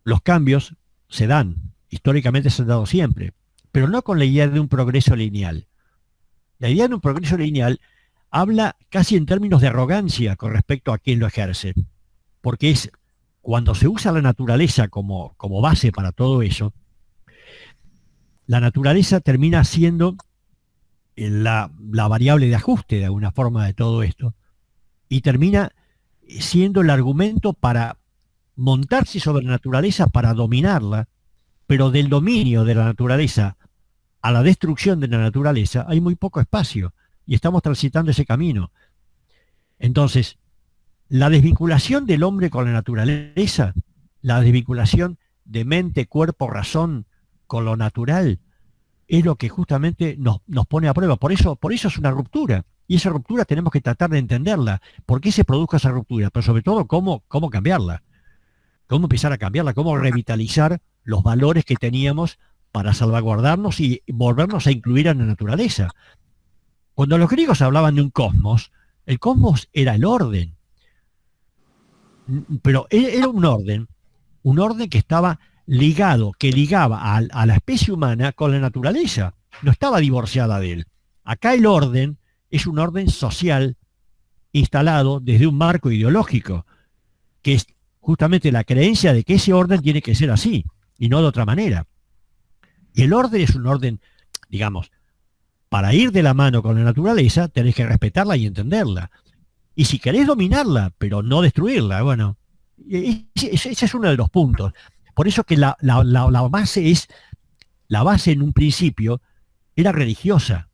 los cambios se dan, históricamente se han dado siempre, pero no con la idea de un progreso lineal. La idea de un progreso lineal habla casi en términos de arrogancia con respecto a quien lo ejerce, porque es cuando se usa la naturaleza como base para todo eso, la naturaleza termina siendo la variable de ajuste de alguna forma de todo esto, y termina siendo el argumento para montarse sobre la naturaleza para dominarla, pero del dominio de la naturaleza a la destrucción de la naturaleza hay muy poco espacio, y estamos transitando ese camino. Entonces, la desvinculación del hombre con la naturaleza, la desvinculación de mente, cuerpo, razón con lo natural, es lo que justamente nos pone a prueba. Por eso es una ruptura. Y esa ruptura tenemos que tratar de entenderla. ¿Por qué se produjo esa ruptura? Pero sobre todo, cómo cambiarla. Cómo empezar a cambiarla, cómo revitalizar los valores que teníamos para salvaguardarnos y volvernos a incluir en la naturaleza. Cuando los griegos hablaban de un cosmos, el cosmos era el orden. Pero era un orden que estaba ligado, que ligaba a la especie humana con la naturaleza. No estaba divorciada de él. Acá el orden es un orden social instalado desde un marco ideológico, que es justamente la creencia de que ese orden tiene que ser así, y no de otra manera. Y el orden es un orden, digamos, para ir de la mano con la naturaleza, tenés que respetarla y entenderla. Y si querés dominarla, pero no destruirla, bueno, ese es uno de los puntos. Por eso que la base en un principio era religiosa.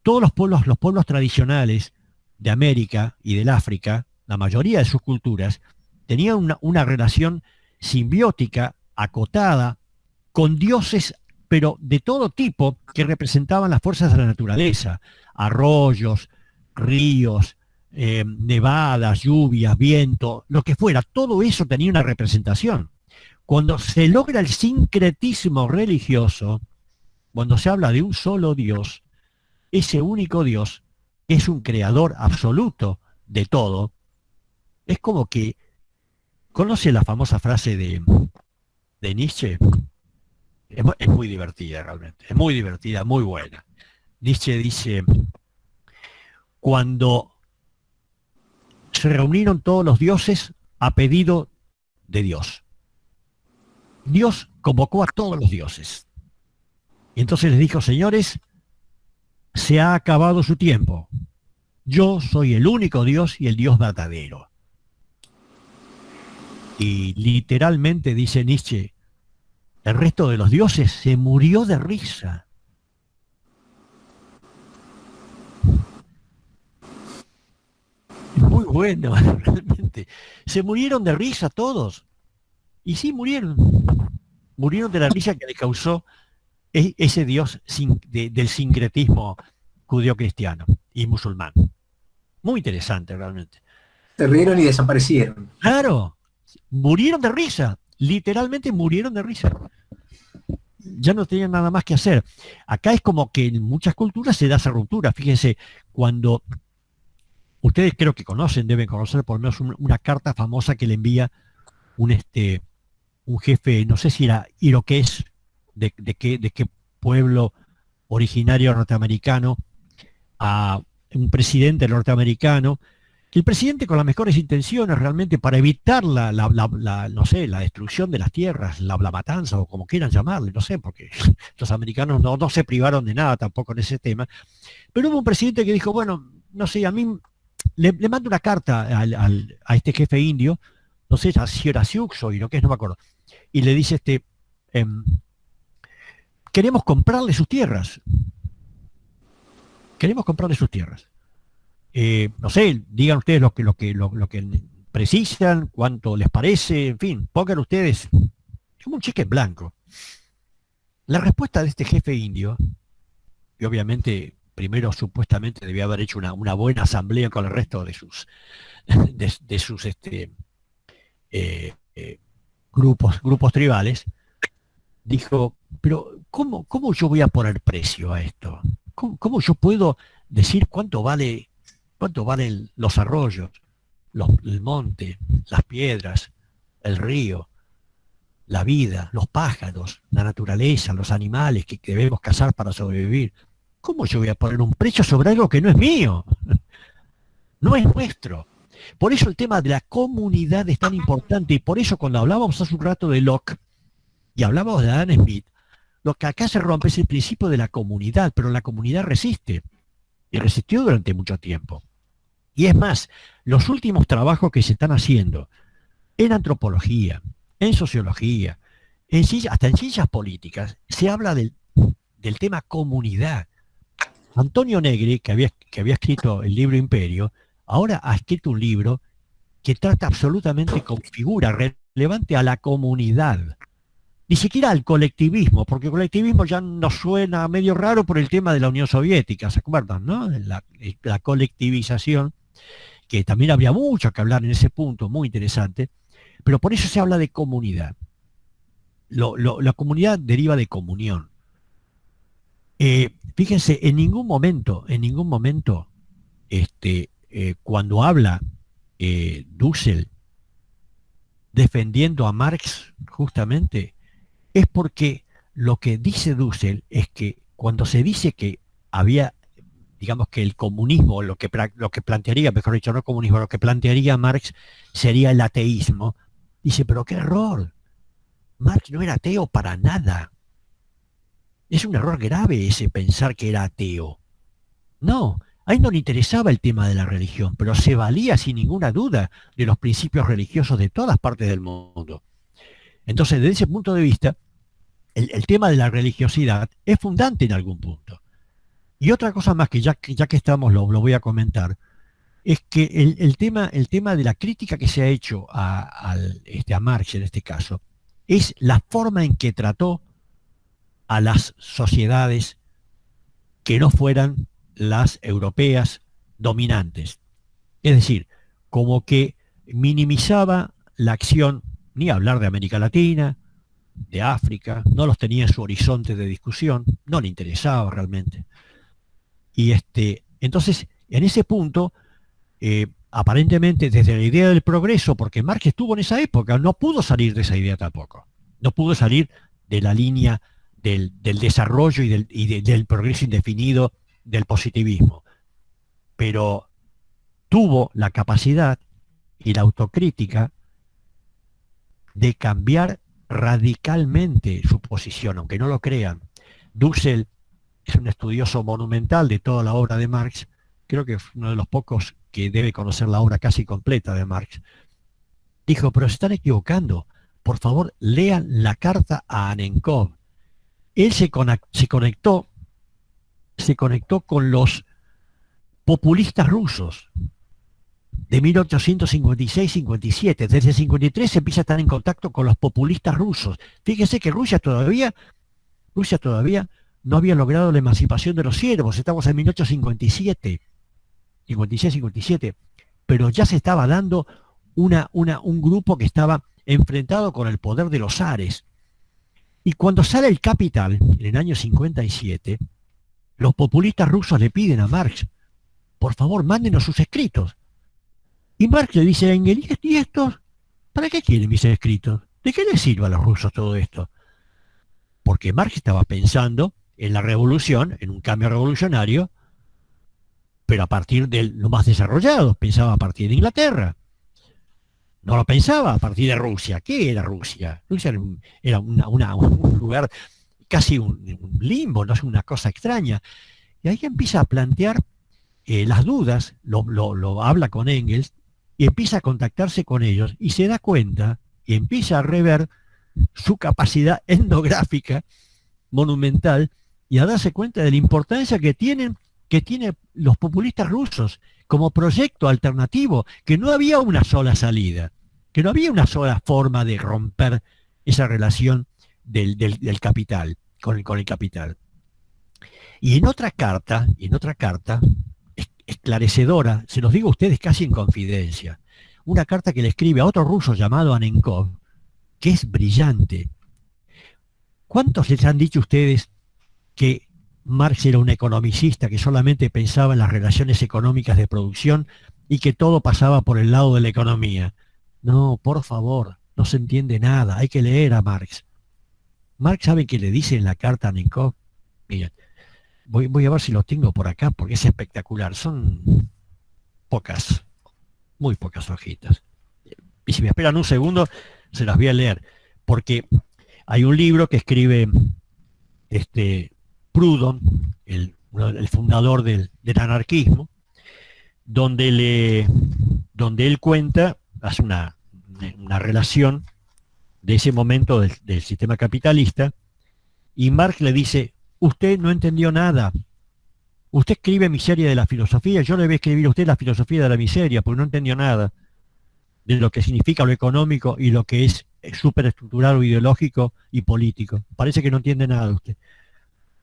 Todos los pueblos tradicionales de América y del África, la mayoría de sus culturas, tenían una relación simbiótica, acotada, con dioses, pero de todo tipo, que representaban las fuerzas de la naturaleza, arroyos, ríos, nevadas, lluvias, viento, lo que fuera, todo eso tenía una representación. Cuando se logra el sincretismo religioso, cuando se habla de un solo Dios, ese único Dios es un creador absoluto de todo, es como que, ¿conoce la famosa frase de Nietzsche? Es muy divertida realmente, es muy divertida, muy buena. Nietzsche dice, cuando se reunieron todos los dioses a pedido de Dios, Dios convocó a todos los dioses. Y entonces les dijo, señores, se ha acabado su tiempo. Yo soy el único Dios y el Dios verdadero. Y literalmente, dice Nietzsche, el resto de los dioses se murió de risa. Es muy bueno, realmente. Se murieron de risa todos. Y sí, murieron. Murieron de la risa que le causó ese Dios del sincretismo judío-cristiano y musulmán. Muy interesante, realmente. Se rieron y desaparecieron. Claro, murieron de risa. Literalmente murieron de risa. Ya no tenían nada más que hacer. Acá es como que en muchas culturas se da esa ruptura. Fíjense, cuando ustedes creo que conocen, deben conocer por lo menos una carta famosa que le envía un jefe, no sé si era iroqués, de qué pueblo originario norteamericano, a un presidente norteamericano, que el presidente con las mejores intenciones realmente para evitar no sé, la destrucción de las tierras, la matanza o como quieran llamarle, no sé, porque los americanos no se privaron de nada tampoco en ese tema, pero hubo un presidente que dijo, bueno, no sé, a mí le mando una carta a este jefe indio, no sé si era Sioux o iroqués, no me acuerdo, y le dice queremos comprarle sus tierras. Queremos comprarle sus tierras. No sé, digan ustedes lo que precisan, cuánto les parece, en fin, pongan ustedes como un cheque en blanco. La respuesta de este jefe indio, y obviamente primero supuestamente debía haber hecho una buena asamblea con el resto de sus grupos tribales, dijo, pero ¿cómo yo voy a poner precio a esto? ¿Cómo yo puedo decir cuánto valen los arroyos, el monte, las piedras, el río, la vida, los pájaros, la naturaleza, los animales que debemos cazar para sobrevivir? ¿Cómo yo voy a poner un precio sobre algo que no es mío? No es nuestro. Por eso el tema de la comunidad es tan importante, y por eso cuando hablábamos hace un rato de Locke y hablábamos de Adam Smith, lo que acá se rompe es el principio de la comunidad, pero la comunidad resiste, y resistió durante mucho tiempo. Y es más, los últimos trabajos que se están haciendo en antropología, en sociología, hasta en ciencias políticas, se habla del tema comunidad. Antonio Negri, que había escrito el libro Imperio, ahora ha escrito un libro que trata absolutamente con figura relevante a la comunidad. Ni siquiera al colectivismo, porque el colectivismo ya nos suena medio raro por el tema de la Unión Soviética, ¿se acuerdan, no? La colectivización, que también habría mucho que hablar en ese punto, muy interesante, pero por eso se habla de comunidad. La comunidad deriva de comunión. Fíjense, en ningún momento, cuando habla Dussel defendiendo a Marx, justamente, es porque lo que dice Dussel es que cuando se dice que había, digamos que el comunismo, lo que plantearía, mejor dicho, no comunismo, lo que plantearía Marx sería el ateísmo, dice, pero qué error, Marx no era ateo para nada. Es un error grave ese pensar que era ateo. No, a él no le interesaba el tema de la religión, pero se valía sin ninguna duda de los principios religiosos de todas partes del mundo. Entonces, desde ese punto de vista, el tema de la religiosidad es fundante en algún punto. Y otra cosa más que ya que estamos lo voy a comentar, es que el tema de la crítica que se ha hecho a Marx en este caso, es la forma en que trató a las sociedades que no fueran las europeas dominantes. Es decir, como que minimizaba la acción, ni hablar de América Latina, de África, no los tenía en su horizonte de discusión, no le interesaba realmente. Y entonces, en ese punto, aparentemente desde la idea del progreso, porque Marx estuvo en esa época, no pudo salir de esa idea tampoco, no pudo salir de la línea del desarrollo y del progreso indefinido del positivismo, pero tuvo la capacidad y la autocrítica de cambiar radicalmente su posición, aunque no lo crean. Dussel es un estudioso monumental de toda la obra de Marx, creo que es uno de los pocos que debe conocer la obra casi completa de Marx. Dijo, pero se están equivocando, por favor lean la carta a Anenkov. Él se conectó con los populistas rusos de 1856-57. Desde el 53 se empieza a estar en contacto con los populistas rusos. Fíjese que Rusia todavía no había logrado la emancipación de los siervos. Estamos en 1857, 56-57, pero ya se estaba dando un grupo que estaba enfrentado con el poder de los zares. Y cuando sale el Capital, en el año 57, los populistas rusos le piden a Marx, por favor, mándenos sus escritos. Y Marx le dice a Engels, ¿y estos? ¿Para qué quieren mis escritos? ¿De qué les sirve a los rusos todo esto? Porque Marx estaba pensando en la revolución, en un cambio revolucionario, pero a partir de lo más desarrollado, pensaba a partir de Inglaterra. No lo pensaba a partir de Rusia. ¿Qué era Rusia? Rusia era un lugar, casi un limbo, no es una cosa extraña. Y ahí empieza a plantear las dudas, lo habla con Engels, y empieza a contactarse con ellos, y se da cuenta, y empieza a rever su capacidad etnográfica monumental, y a darse cuenta de la importancia que tienen los populistas rusos como proyecto alternativo, que no había una sola salida, que no había una sola forma de romper esa relación del capital, con el capital. Y en otra carta esclarecedora, se los digo a ustedes casi en confidencia, una carta que le escribe a otro ruso llamado Anenkov, que es brillante. ¿Cuántos les han dicho ustedes que Marx era un economicista que solamente pensaba en las relaciones económicas de producción y que todo pasaba por el lado de la economía? No, por favor, no se entiende nada, hay que leer a Marx. Marx, ¿sabe qué le dice en la carta a Nenkov? Miren, voy a ver si lo tengo por acá porque es espectacular. Son muy pocas hojitas. Y si me esperan un segundo, se las voy a leer. Porque hay un libro que escribe Proudhon, el fundador del anarquismo, donde él cuenta, hace una relación de ese momento del sistema capitalista, y Marx le dice: usted no entendió nada. Usted escribe miseria de la filosofía, yo le voy a escribir a usted la filosofía de la miseria, porque no entendió nada de lo que significa lo económico y lo que es superestructural o ideológico y político. Parece que no entiende nada usted.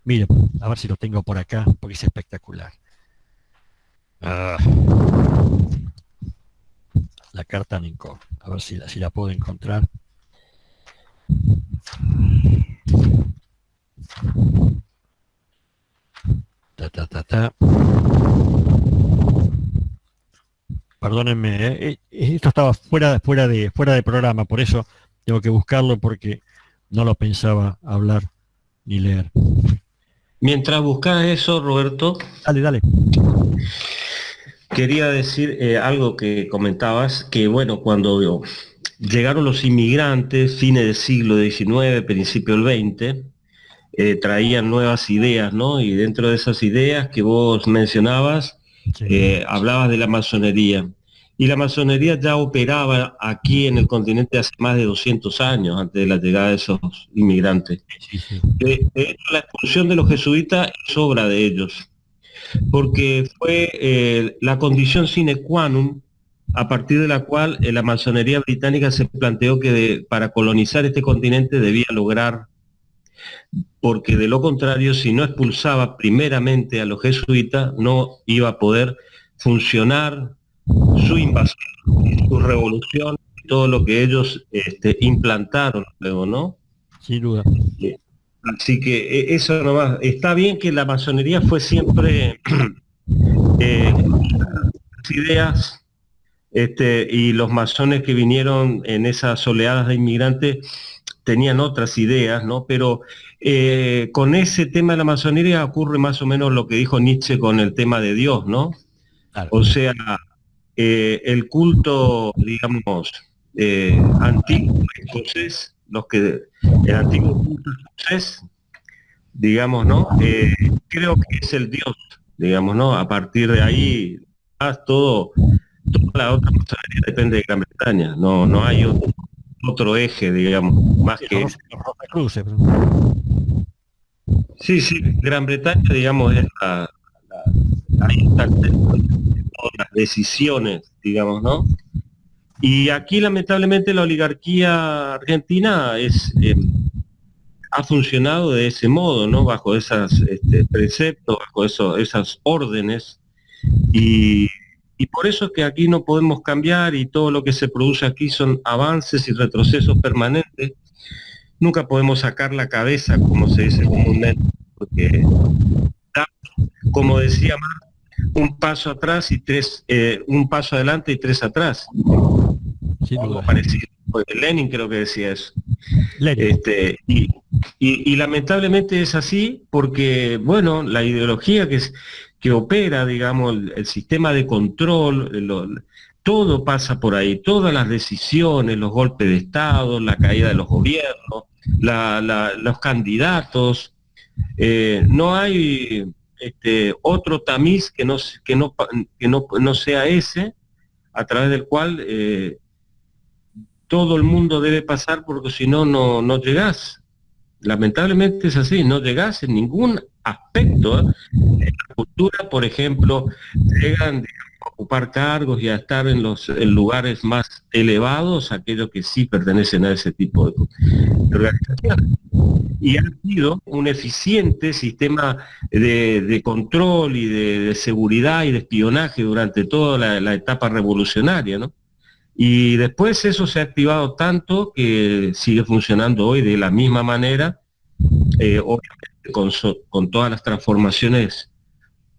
Mire, a ver si lo tengo por acá, porque es espectacular. La carta a Nenkov, a ver si la puedo encontrar. Perdónenme, esto estaba fuera de programa, por eso tengo que buscarlo, porque no lo pensaba hablar ni leer. Mientras buscas eso, Roberto, Dale. quería decir algo que comentabas, que bueno, cuando llegaron los inmigrantes, fines del siglo XIX, principio del XX, traían nuevas ideas, ¿no? Y dentro de esas ideas que vos mencionabas, Sí. hablabas de la masonería. Y la masonería ya operaba aquí en el continente hace más de 200 años, antes de la llegada de esos inmigrantes. Sí. De hecho, la expulsión de los jesuitas es obra de ellos, porque fue la condición sine qua non a partir de la cual la masonería británica se planteó que para colonizar este continente debía lograr, porque de lo contrario, si no expulsaba primeramente a los jesuitas, no iba a poder funcionar su invasión, su revolución, todo lo que ellos implantaron luego, ¿no? Sin duda. Así que eso nomás. Está bien que la masonería fue siempre ideas, y los masones que vinieron en esas oleadas de inmigrantes tenían otras ideas, ¿no? Pero con ese tema de la masonería ocurre más o menos lo que dijo Nietzsche con el tema de Dios, ¿no? Claro. O sea, el culto, digamos, antiguo escocés, el antiguo culto escocés, digamos, ¿no? Creo que es el Dios, digamos, ¿no? A partir de ahí, toda la otra masonería depende de Gran Bretaña, no hay otro eje, digamos, más que... Cruce. Sí, Gran Bretaña, digamos, es ahí está todas las decisiones, digamos, ¿no? Y aquí, lamentablemente, la oligarquía argentina ha funcionado de ese modo, ¿no? Bajo esos preceptos, bajo esas órdenes, y por eso es que aquí no podemos cambiar, y todo lo que se produce aquí son avances y retrocesos permanentes. Nunca podemos sacar la cabeza, como se dice comúnmente, porque da, como decía Marx, un paso atrás y un paso adelante y tres atrás. Sin duda. Algo parecido. Lenin creo que decía eso. Lenin. Y lamentablemente es así porque, bueno, la ideología que opera, digamos, el sistema de control, todo pasa por ahí, todas las decisiones, los golpes de Estado, la caída de los gobiernos, los candidatos, no hay otro tamiz que no sea ese, a través del cual todo el mundo debe pasar, porque si no, no llegás. Lamentablemente es así, no llegás en ningún aspecto. En la cultura, por ejemplo, llegan, digamos, a ocupar cargos y a estar en lugares más elevados aquellos que sí pertenecen a ese tipo de organizaciones. Y ha sido un eficiente sistema de control y de seguridad y de espionaje durante toda la etapa revolucionaria, ¿no? Y después eso se ha activado tanto que sigue funcionando hoy de la misma manera, obviamente con todas las transformaciones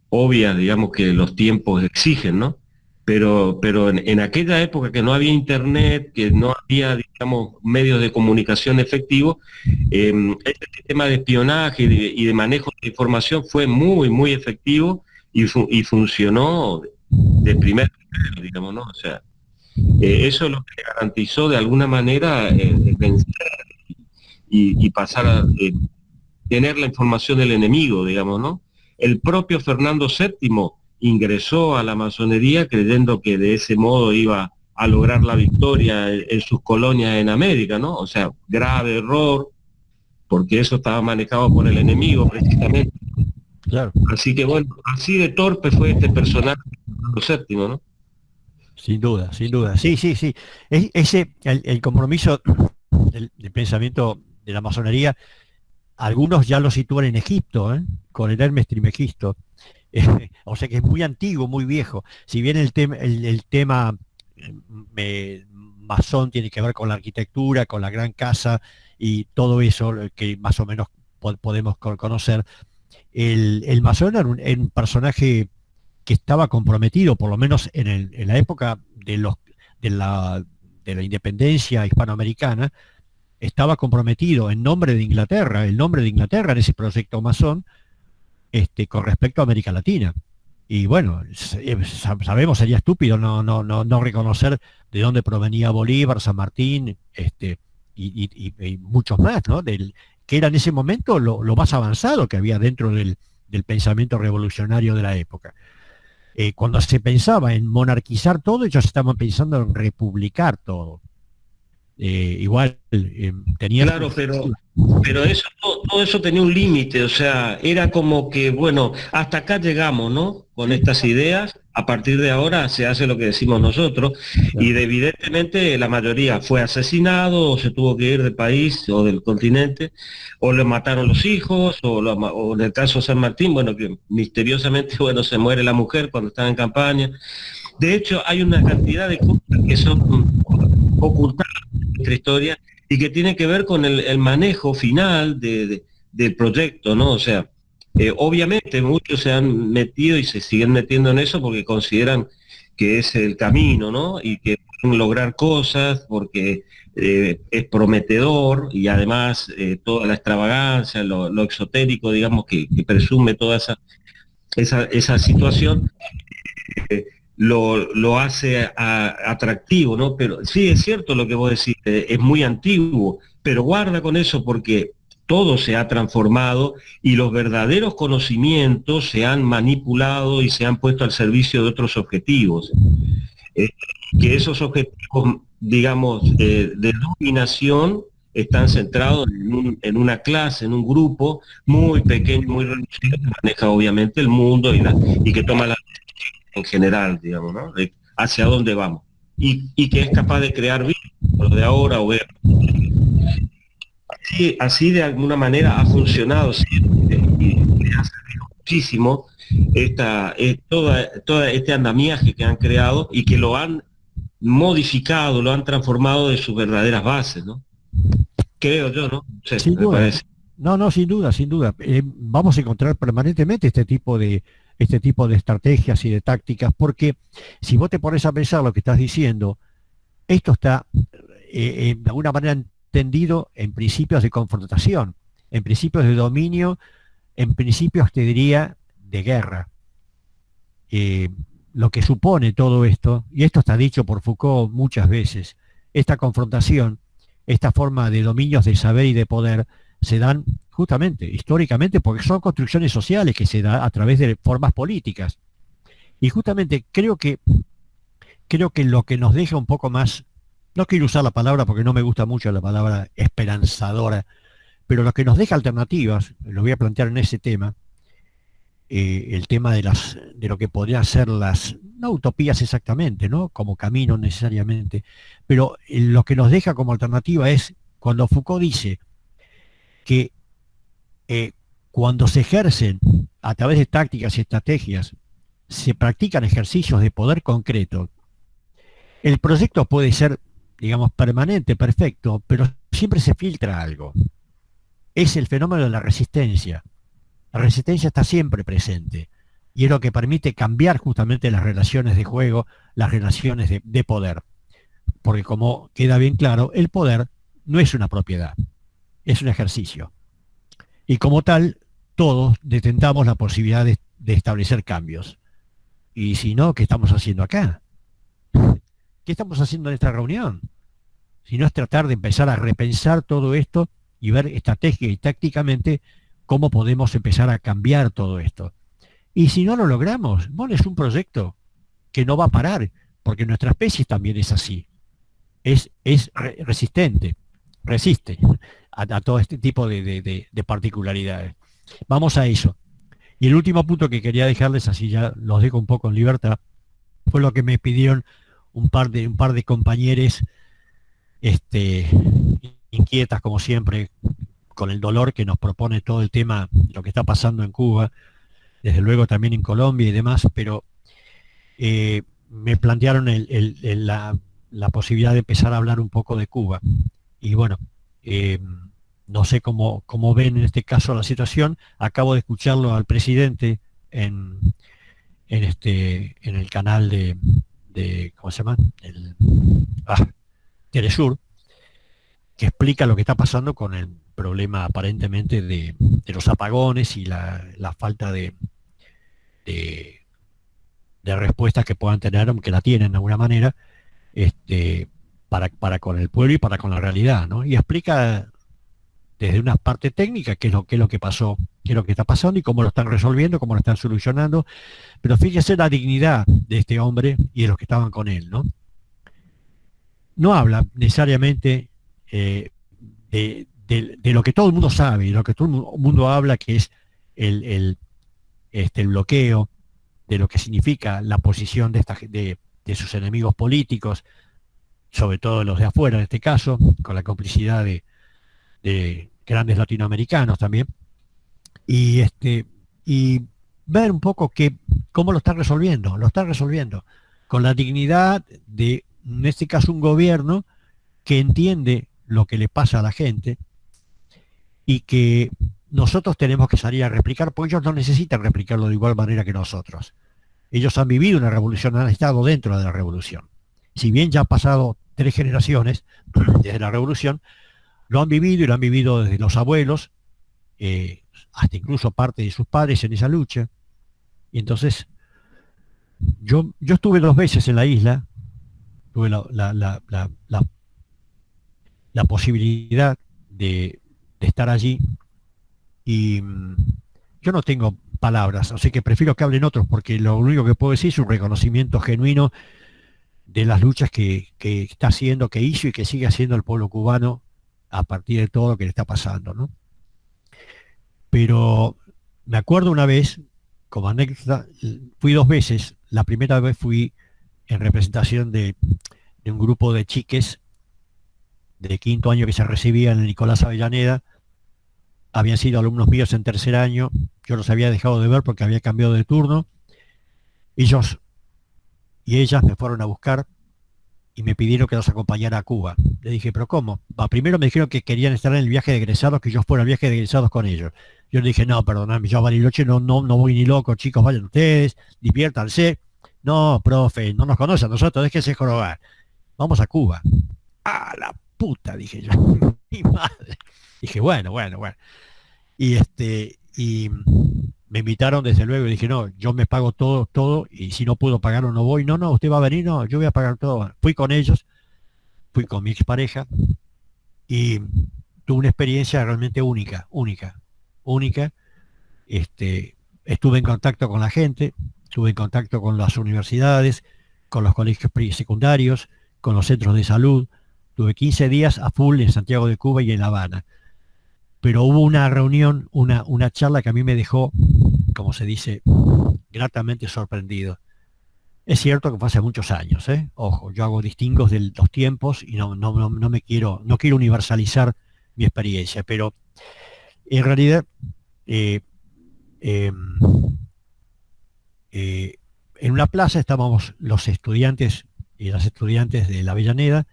obvias, digamos, que los tiempos exigen, ¿no? Pero en aquella época que no había internet, que no había, digamos, medios de comunicación efectivos, este sistema de espionaje y de manejo de información fue muy, muy efectivo y funcionó de primer nivel, digamos, ¿no? O sea, eso es lo que garantizó de alguna manera vencer y pasar a tener la información del enemigo, digamos, ¿no? El propio Fernando VII ingresó a la masonería creyendo que de ese modo iba a lograr la victoria en sus colonias en América, ¿no? O sea, grave error, porque eso estaba manejado por el enemigo precisamente. Claro. Así que bueno, así de torpe fue este personaje, Fernando VII, ¿no? Sin duda, sin duda. Sí, sí, sí. El compromiso del pensamiento de la masonería, algunos ya lo sitúan en Egipto, ¿eh? Con el Hermes Trismegisto. O sea que es muy antiguo, muy viejo. Si bien el tema masón tiene que ver con la arquitectura, con la gran casa y todo eso que más o menos podemos conocer, el masón era un personaje que estaba comprometido, por lo menos en la época de la independencia hispanoamericana, estaba comprometido en nombre de Inglaterra, el nombre de Inglaterra en ese proyecto masón, con respecto a América Latina. Y bueno, sabemos, sería estúpido no reconocer de dónde provenía Bolívar, San Martín, y muchos más, ¿no? Que era en ese momento lo más avanzado que había dentro del pensamiento revolucionario de la época. Cuando se pensaba en monarquizar todo, ellos estaban pensando en republicar todo. Igual tenía... Claro, pero eso, todo eso tenía un límite, o sea, era como que, bueno, hasta acá llegamos, ¿no? Con estas ideas, a partir de ahora se hace lo que decimos nosotros, y evidentemente la mayoría fue asesinado, o se tuvo que ir del país o del continente, o le mataron los hijos, o en el caso de San Martín, bueno, que misteriosamente, bueno, se muere la mujer cuando estaba en campaña. De hecho, hay una cantidad de cosas que son ocultadas en nuestra historia y que tiene que ver con el manejo final del proyecto, ¿no? O sea, obviamente muchos se han metido y se siguen metiendo en eso porque consideran que es el camino, ¿no? Y que pueden lograr cosas porque es prometedor y además toda la extravagancia, lo exotérico, digamos, que presume toda esa situación. Lo hace atractivo, ¿no? Pero sí, es cierto lo que vos decís, es muy antiguo, pero guarda con eso porque todo se ha transformado y los verdaderos conocimientos se han manipulado y se han puesto al servicio de otros objetivos. Que esos objetivos, digamos, de dominación están centrados en una clase, en un grupo muy pequeño, muy reducido, que maneja obviamente el mundo y que toma la en general, digamos, ¿no? Hacia dónde vamos. Y que es capaz de crear vida, lo de ahora o ver. Así de alguna manera ha funcionado siempre y ha servido muchísimo todo este andamiaje que han creado y que lo han modificado, lo han transformado de sus verdaderas bases, ¿no? Creo yo, ¿no? Sí, Sin me duda. parece. No, sin duda, sin duda. Vamos a encontrar permanentemente este tipo de estrategias y de tácticas, porque si vos te pones a pensar lo que estás diciendo, esto está de alguna manera entendido en principios de confrontación, en principios de dominio, en principios, te diría, de guerra. Lo que supone todo esto, y esto está dicho por Foucault muchas veces, esta confrontación, esta forma de dominios de saber y de poder, se dan justamente, históricamente, porque son construcciones sociales que se dan a través de formas políticas. Y justamente creo que lo que nos deja un poco más, no quiero usar la palabra porque no me gusta mucho la palabra esperanzadora, pero lo que nos deja alternativas, lo voy a plantear en ese tema, el tema de lo que podrían ser no utopías exactamente, ¿no? Como camino necesariamente, pero lo que nos deja como alternativa es cuando Foucault dice que cuando se ejercen a través de tácticas y estrategias, se practican ejercicios de poder concreto, el proyecto puede ser, digamos, permanente, perfecto, pero siempre se filtra algo. es el fenómeno de la resistencia. La resistencia está siempre presente y es lo que permite cambiar justamente las relaciones de juego, las relaciones de poder. Porque como queda bien claro, el poder no es una propiedad, es un ejercicio. Y como tal, todos detentamos la posibilidad de establecer cambios. Y si no, ¿qué estamos haciendo acá? ¿Qué estamos haciendo en esta reunión? Si no es tratar de empezar a repensar todo esto y ver estratégica y tácticamente cómo podemos empezar a cambiar todo esto. Y si no lo logramos, bueno, es un proyecto que no va a parar, porque nuestra especie también es así. Es resistente, resiste a todo este tipo de particularidades. Vamos a eso. Y el último punto que quería dejarles, así ya los dejo un poco en libertad, fue lo que me pidieron un par de compañeros inquietas, como siempre, con el dolor que nos propone todo el tema, lo que está pasando en Cuba, desde luego también en Colombia y demás, pero me plantearon la posibilidad de empezar a hablar un poco de Cuba. Y bueno, no sé cómo ven en este caso la situación. Acabo de escucharlo al presidente en el canal de ¿cómo se llama? Telesur, que explica lo que está pasando con el problema aparentemente de los apagones y la falta de respuestas que puedan tener, aunque la tienen de alguna manera, para con el pueblo y para con la realidad, ¿no? Y explica desde una parte técnica qué es lo que pasó, qué es lo que está pasando y cómo lo están resolviendo, cómo lo están solucionando. Pero fíjese la dignidad de este hombre y de los que estaban con él, ¿no? No habla necesariamente de lo que todo el mundo sabe y lo que todo el mundo habla, que es el bloqueo, de lo que significa la posición de sus enemigos políticos, sobre todo los de afuera en este caso, con la complicidad de grandes latinoamericanos también, y ver un poco cómo lo está resolviendo con la dignidad de, en este caso, un gobierno que entiende lo que le pasa a la gente y que nosotros tenemos que salir a replicar, porque ellos no necesitan replicarlo de igual manera que nosotros. Ellos han vivido una revolución, han estado dentro de la revolución. Si bien ya han pasado 3 generaciones desde la revolución, lo han vivido y lo han vivido desde los abuelos, hasta incluso parte de sus padres en esa lucha. Y entonces, yo estuve 2 veces en la isla, tuve la posibilidad de estar allí, y yo no tengo palabras, así que prefiero que hablen otros, porque lo único que puedo decir es un reconocimiento genuino de las luchas que está haciendo, que hizo y que sigue haciendo el pueblo cubano a partir de todo lo que le está pasando, ¿no? Pero me acuerdo una vez, como anécdota, fui 2 veces. La primera vez fui en representación de un grupo de chiques de 5º año que se recibían en Nicolás Avellaneda. Habían sido alumnos míos en 3er año, yo los había dejado de ver porque había cambiado de turno. Ellos y ellas me fueron a buscar y me pidieron que los acompañara a Cuba. Le dije, ¿pero cómo? Primero me dijeron que querían estar en el viaje de egresados, que yo fuera al viaje de egresados con ellos. Yo le dije, no, perdóname, yo a Bariloche no voy ni loco, chicos, vayan ustedes, diviértanse. No, profe, no nos conocen a nosotros, déjense jorobar. Vamos a Cuba. ¡Ah, la puta!, dije yo. Mi madre. Dije, bueno. Y y me invitaron desde luego y dije, no, yo me pago todo, y si no puedo pagarlo no voy. No, usted va a venir, no, yo voy a pagar todo. Fui con ellos, fui con mi expareja y tuve una experiencia realmente única. Estuve en contacto con la gente, estuve en contacto con las universidades, con los colegios secundarios, con los centros de salud. Tuve 15 días a full en Santiago de Cuba y en La Habana. Pero hubo una reunión, una charla que a mí me dejó, como se dice, gratamente sorprendido. Es cierto que fue hace muchos años, ¿eh? Ojo, yo hago distingos de los tiempos y no quiero universalizar mi experiencia, pero en realidad en una plaza estábamos los estudiantes y las estudiantes de la Avellaneda,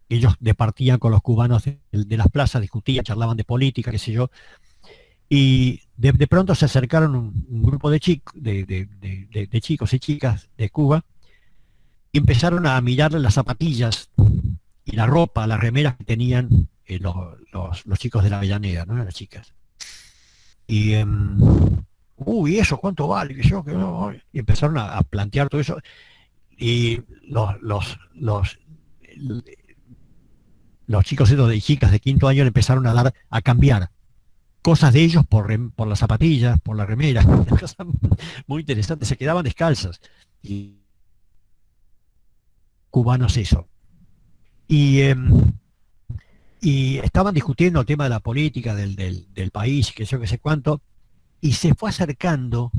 ellos departían con los cubanos de las plazas, discutían, charlaban de política, qué sé yo, y de pronto se acercaron un grupo de chicos y chicas de Cuba y empezaron a mirarle las zapatillas y la ropa, las remeras que tenían los chicos de la Avellaneda, ¿no? Las chicas. Y, uy, ¿eso cuánto vale? Que yo, que no. Y empezaron a plantear todo eso. Y los chicos estos y chicas de quinto año le empezaron a cambiar cosas de ellos por las zapatillas, por la remera. Una cosa muy interesante, se quedaban descalzas. Y cubanos eso. Y estaban discutiendo el tema de la política del país, que yo que sé cuánto, y se fue acercando,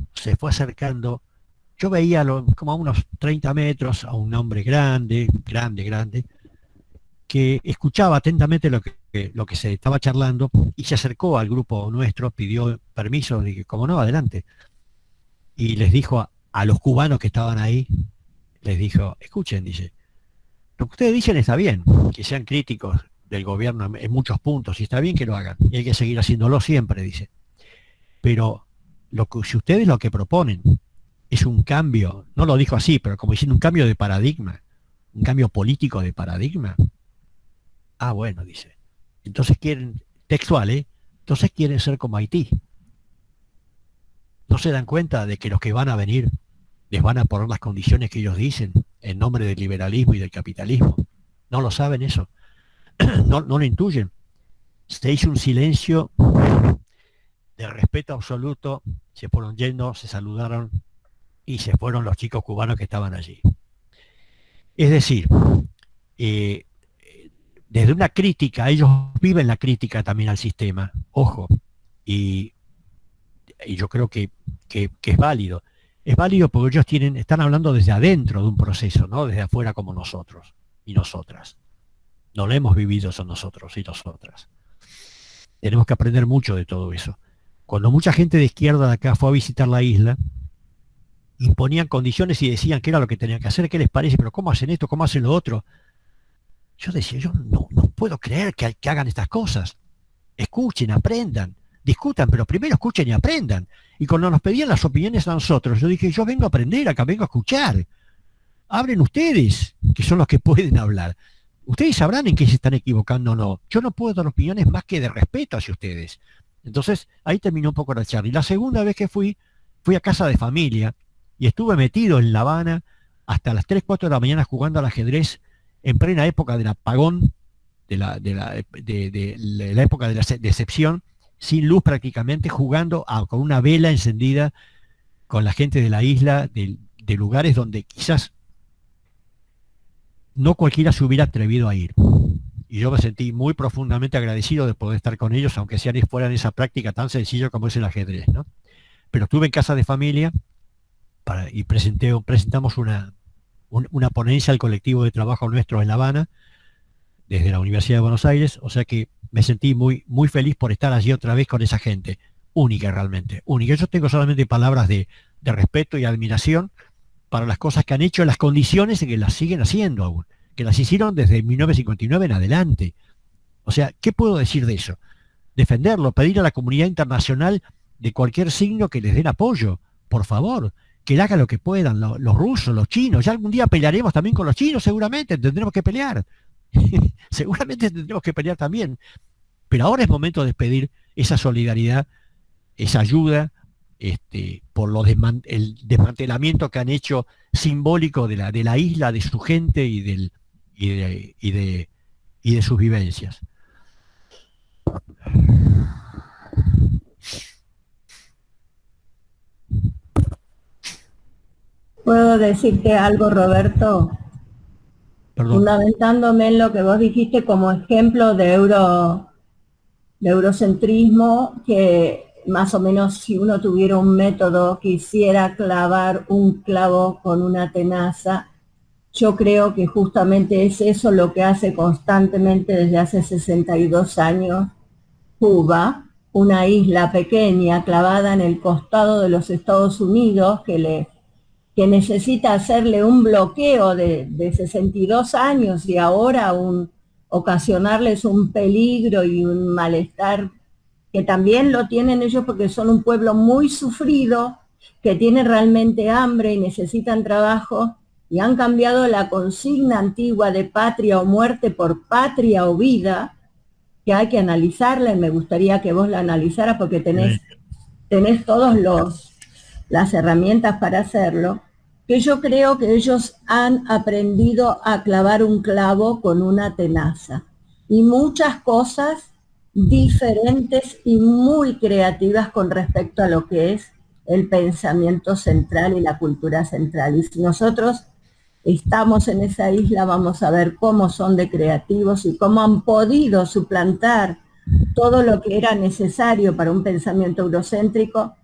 yo veía como a unos 30 metros a un hombre grande, que escuchaba atentamente lo que se estaba charlando y se acercó al grupo nuestro, pidió permiso, dije, como no, adelante. Y les dijo a los cubanos que estaban ahí, les dijo, escuchen, dice, lo que ustedes dicen está bien, que sean críticos del gobierno en muchos puntos, y está bien que lo hagan, y hay que seguir haciéndolo siempre, dice. Pero si ustedes lo que proponen es un cambio, no lo dijo así, pero como diciendo un cambio de paradigma, un cambio político de paradigma, ah, bueno, dice, entonces quieren, textual, entonces quieren ser como Haití. ¿No se dan cuenta de que los que van a venir les van a poner las condiciones que ellos dicen en nombre del liberalismo y del capitalismo? ¿No lo saben eso? ¿No lo intuyen? Se hizo un silencio de respeto absoluto, se fueron yendo, se saludaron y se fueron los chicos cubanos que estaban allí. Es decir, desde una crítica, ellos viven la crítica también al sistema, ojo, y yo creo que es válido. Es válido porque ellos están hablando desde adentro de un proceso, ¿no? Desde afuera como nosotros y nosotras. No lo hemos vivido eso nosotros y nosotras. Tenemos que aprender mucho de todo eso. Cuando mucha gente de izquierda de acá fue a visitar la isla, imponían condiciones y decían qué era lo que tenían que hacer, qué les parece, pero cómo hacen esto, cómo hacen lo otro. Yo decía, yo no puedo creer que hagan estas cosas. Escuchen, aprendan, discutan, pero primero escuchen y aprendan. Y cuando nos pedían las opiniones a nosotros, yo dije, yo vengo a aprender, acá vengo a escuchar. Hablen ustedes, que son los que pueden hablar. Ustedes sabrán en qué se están equivocando o no. Yo no puedo dar opiniones más que de respeto hacia ustedes. Entonces, ahí terminó un poco la charla. Y la segunda vez que fui a casa de familia y estuve metido en La Habana hasta las 3, 4 de la mañana jugando al ajedrez en plena época del apagón, de la época de la decepción, sin luz prácticamente, jugando con una vela encendida con la gente de la isla, de lugares donde quizás no cualquiera se hubiera atrevido a ir. Y yo me sentí muy profundamente agradecido de poder estar con ellos, aunque sean fuera de esa práctica tan sencilla como es el ajedrez, ¿no? Pero estuve en casa de familia y presentamos una ponencia al colectivo de trabajo nuestro en La Habana, desde la Universidad de Buenos Aires, o sea que me sentí muy, muy feliz por estar allí otra vez con esa gente, única realmente, única. Yo tengo solamente palabras de respeto y admiración para las cosas que han hecho, las condiciones en que las siguen haciendo aún, que las hicieron desde 1959 en adelante. O sea, ¿qué puedo decir de eso? Defenderlo, pedir a la comunidad internacional de cualquier signo que les den apoyo, por favor, que hagan lo que puedan, los rusos, los chinos. Ya algún día pelearemos también con los chinos, seguramente, tendremos que pelear. Seguramente tendremos que pelear también. Pero ahora es momento de pedir esa solidaridad, esa ayuda, por el desmantelamiento que han hecho simbólico de la isla, de su gente y de sus vivencias. ¿Puedo decirte algo, Roberto? Perdón. Fundamentándome en lo que vos dijiste como ejemplo de eurocentrismo, que más o menos si uno tuviera un método quisiera clavar un clavo con una tenaza, yo creo que justamente es eso lo que hace constantemente desde hace 62 años Cuba, una isla pequeña clavada en el costado de los Estados Unidos que necesita hacerle un bloqueo de 62 años y ahora ocasionarles un peligro y un malestar, que también lo tienen ellos porque son un pueblo muy sufrido, que tiene realmente hambre y necesitan trabajo, y han cambiado la consigna antigua de patria o muerte por patria o vida, que hay que analizarla, y me gustaría que vos la analizaras porque tenés todas las herramientas para hacerlo, que yo creo que ellos han aprendido a clavar un clavo con una tenaza, y muchas cosas diferentes y muy creativas con respecto a lo que es el pensamiento central y la cultura central. Y si nosotros estamos en esa isla, vamos a ver cómo son de creativos y cómo han podido suplantar todo lo que era necesario para un pensamiento eurocéntrico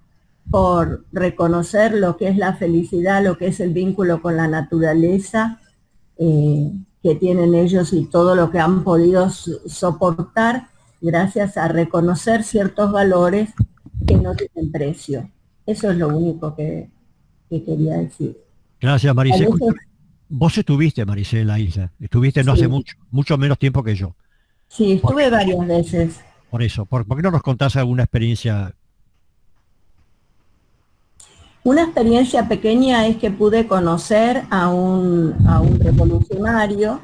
por reconocer lo que es la felicidad, lo que es el vínculo con la naturaleza que tienen ellos, y todo lo que han podido soportar gracias a reconocer ciertos valores que no tienen precio. Eso es lo único que quería decir. Gracias, Maricé. Veces, Vos estuviste, Maricé, en la isla. Estuviste no sí, hace mucho menos tiempo que yo. sí, estuve varias veces. Por eso, ¿por qué no nos contás alguna experiencia? Una experiencia pequeña es que pude conocer a un revolucionario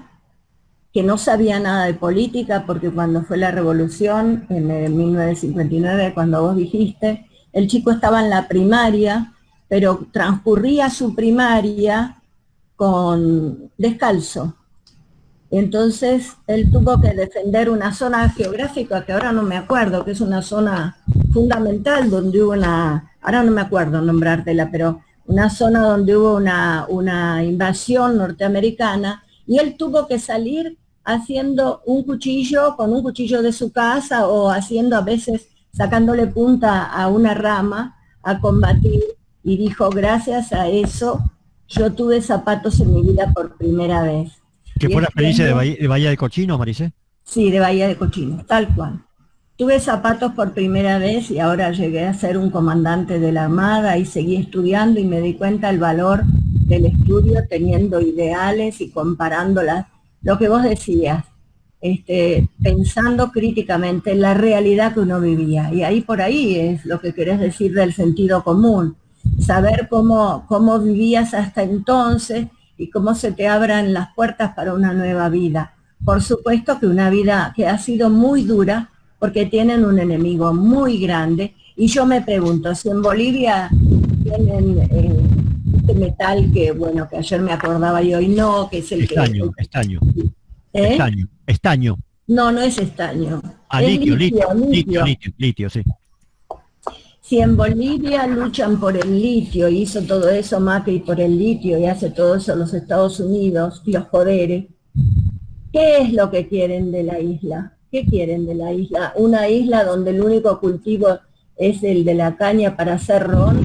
que no sabía nada de política, porque cuando fue la revolución, en el 1959, cuando vos dijiste, el chico estaba en la primaria, pero transcurría su primaria descalzo. Entonces él tuvo que defender una zona geográfica que ahora no me acuerdo, que es una zona fundamental donde hubo ahora no me acuerdo nombrártela, pero una zona donde hubo una invasión norteamericana, y él tuvo que salir haciendo con un cuchillo de su casa, o haciendo a veces, sacándole punta a una rama a combatir, y dijo, gracias a eso, yo tuve zapatos en mi vida por primera vez. ¿Qué fue la experiencia de Bahía de Cochinos, Maricé? Sí, de Bahía de Cochinos, tal cual. Tuve zapatos por primera vez, y ahora llegué a ser un comandante de la Armada, y seguí estudiando, y me di cuenta el valor del estudio teniendo ideales y comparándolas. Lo que vos decías, pensando críticamente en la realidad que uno vivía. Y ahí por ahí es lo que querés decir del sentido común. Saber cómo vivías hasta entonces y cómo se te abran las puertas para una nueva vida. Por supuesto que una vida que ha sido muy dura, porque tienen un enemigo muy grande. Y yo me pregunto, si en Bolivia tienen este metal que, bueno, que ayer me acordaba y hoy no, que es el estaño. Estaño. No, no es estaño. Ah, es litio, sí. Si en Bolivia luchan por el litio, y hizo todo eso Macri por el litio, y hace todo eso los Estados Unidos y los poderes, ¿qué es lo que quieren de la isla? ¿Qué quieren de la isla? Una isla donde el único cultivo es el de la caña para hacer ron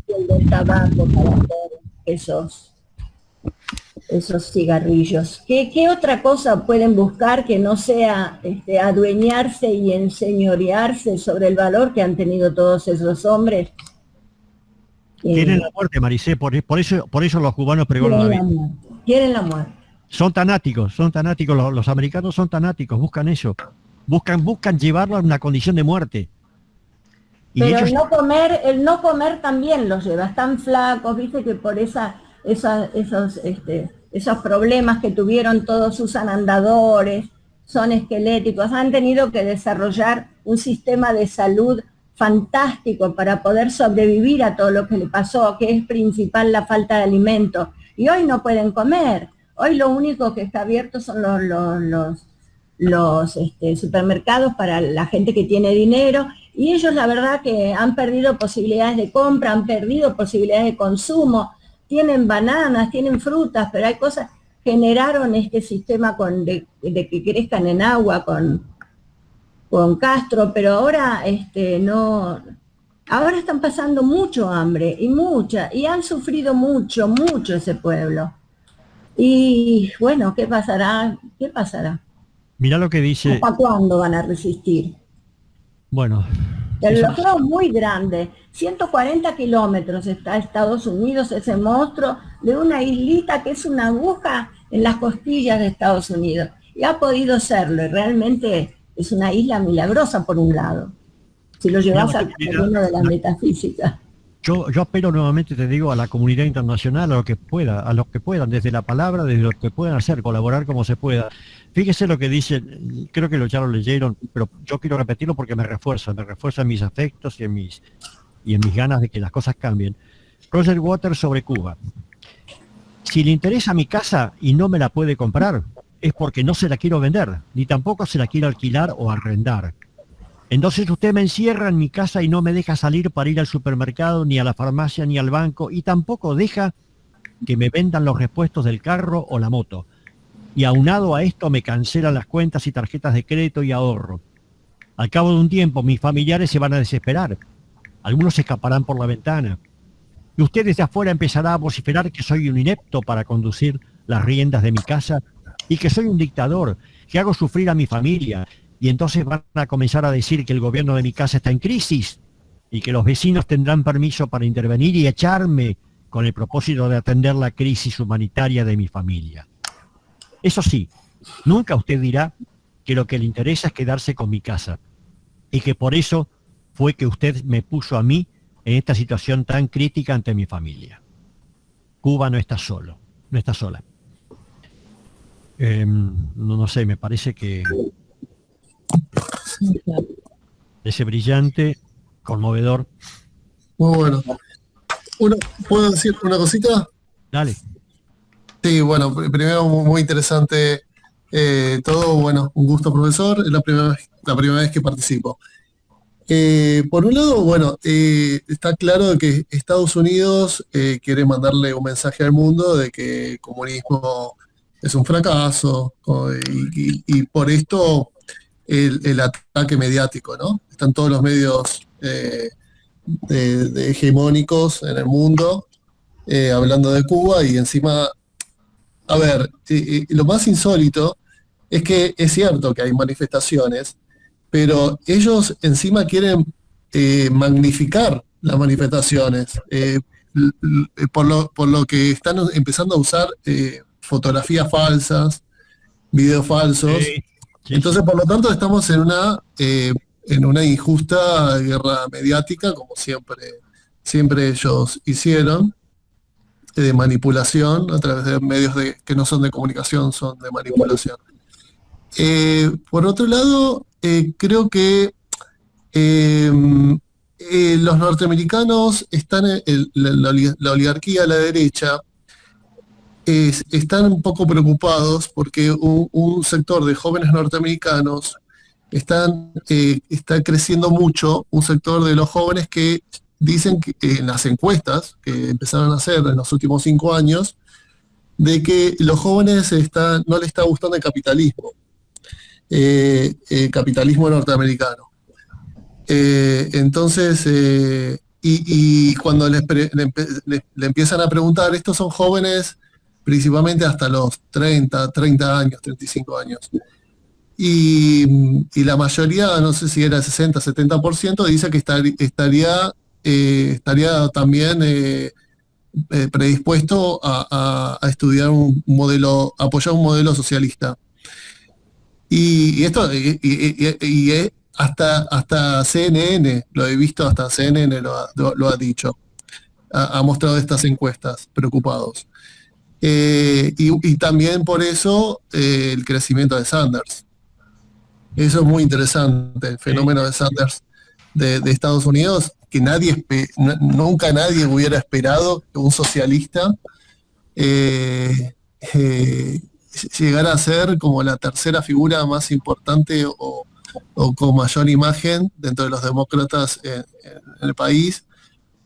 y el del tabaco para hacer esos cigarrillos. ¿Qué otra cosa pueden buscar que no sea adueñarse y enseñorearse sobre el valor que han tenido todos esos hombres? Quieren la muerte, Maricé, por eso los cubanos pregonan la vida. Quieren la muerte. Son tanáticos, los americanos son tanáticos, buscan eso, buscan llevarlo a una condición de muerte. Y pero ellos... el no comer también los lleva, están flacos, viste que por esos problemas que tuvieron, todos usan andadores, son esqueléticos, han tenido que desarrollar un sistema de salud fantástico para poder sobrevivir a todo lo que le pasó, que es principal la falta de alimentos, y hoy no pueden comer. Hoy lo único que está abierto son los supermercados para la gente que tiene dinero, y ellos la verdad que han perdido posibilidades de compra, han perdido posibilidades de consumo, tienen bananas, tienen frutas, pero hay cosas, generaron este sistema de que crezcan en agua con Castro, pero ahora no, ahora están pasando mucho hambre y han sufrido mucho ese pueblo. Y bueno, ¿qué pasará? Mirá lo que dice... ¿Hasta cuándo van a resistir? Bueno... El bloqueo es muy grande, 140 kilómetros está Estados Unidos, ese monstruo de una islita que es una aguja en las costillas de Estados Unidos. Y ha podido serlo, y realmente es una isla milagrosa por un lado, si lo llevas al terreno de la metafísica. Yo apelo nuevamente, te digo, a la comunidad internacional, a lo que pueda, a los que puedan, desde la palabra, desde lo que puedan hacer, colaborar como se pueda. Fíjese lo que dice, creo que ya lo leyeron, pero yo quiero repetirlo porque me refuerza en mis afectos y en mis ganas de que las cosas cambien. Roger Waters sobre Cuba. Si le interesa mi casa y no me la puede comprar, es porque no se la quiero vender, ni tampoco se la quiero alquilar o arrendar. Entonces usted me encierra en mi casa y no me deja salir para ir al supermercado, ni a la farmacia, ni al banco, y tampoco deja que me vendan los repuestos del carro o la moto. Y aunado a esto me cancelan las cuentas y tarjetas de crédito y ahorro. Al cabo de un tiempo mis familiares se van a desesperar. Algunos se escaparán por la ventana. Y usted desde afuera empezará a vociferar que soy un inepto para conducir las riendas de mi casa y que soy un dictador, que hago sufrir a mi familia. Y entonces van a comenzar a decir que el gobierno de mi casa está en crisis y que los vecinos tendrán permiso para intervenir y echarme con el propósito de atender la crisis humanitaria de mi familia. Eso sí, nunca usted dirá que lo que le interesa es quedarse con mi casa y que por eso fue que usted me puso a mí en esta situación tan crítica ante mi familia. Cuba no está solo, no está sola. No sé, me parece que ese brillante, conmovedor. Muy bueno. ¿Puedo decir una cosita? Dale. Sí, bueno, primero muy interesante todo, bueno, un gusto, profesor, es la primera vez que participo. Por un lado, bueno, está claro que Estados Unidos quiere mandarle un mensaje al mundo de que el comunismo es un fracaso, y por esto el ataque mediático, ¿no? Están todos los medios de hegemónicos en el mundo hablando de Cuba, y encima, a ver, lo más insólito es que es cierto que hay manifestaciones, pero ellos encima quieren magnificar las manifestaciones, por lo que están empezando a usar fotografías falsas, videos falsos. Sí, entonces, por lo tanto, estamos en una injusta guerra mediática, como siempre ellos hicieron, de manipulación a través de medios que no son de comunicación, son de manipulación. Por otro lado, creo que los norteamericanos están, la oligarquía a la derecha, están un poco preocupados porque un sector de jóvenes norteamericanos está creciendo mucho, un sector de los jóvenes que dicen que en las encuestas que empezaron a hacer en los últimos 5 años, de que los jóvenes no les está gustando el capitalismo. Capitalismo norteamericano. Entonces, y cuando le empiezan a preguntar, estos son jóvenes principalmente hasta los 30 años, 35 años. Y la mayoría, no sé si era 60, 70%, dice que estaría también predispuesto a estudiar apoyar un modelo socialista. Y esto, hasta CNN, lo he visto, hasta CNN lo ha dicho, ha mostrado estas encuestas, preocupados. Y también por eso el crecimiento de Sanders. Eso es muy interesante, el fenómeno de Sanders de Estados Unidos, que nunca nadie hubiera esperado que un socialista llegara a ser como la tercera figura más importante o con mayor imagen dentro de los demócratas en el país,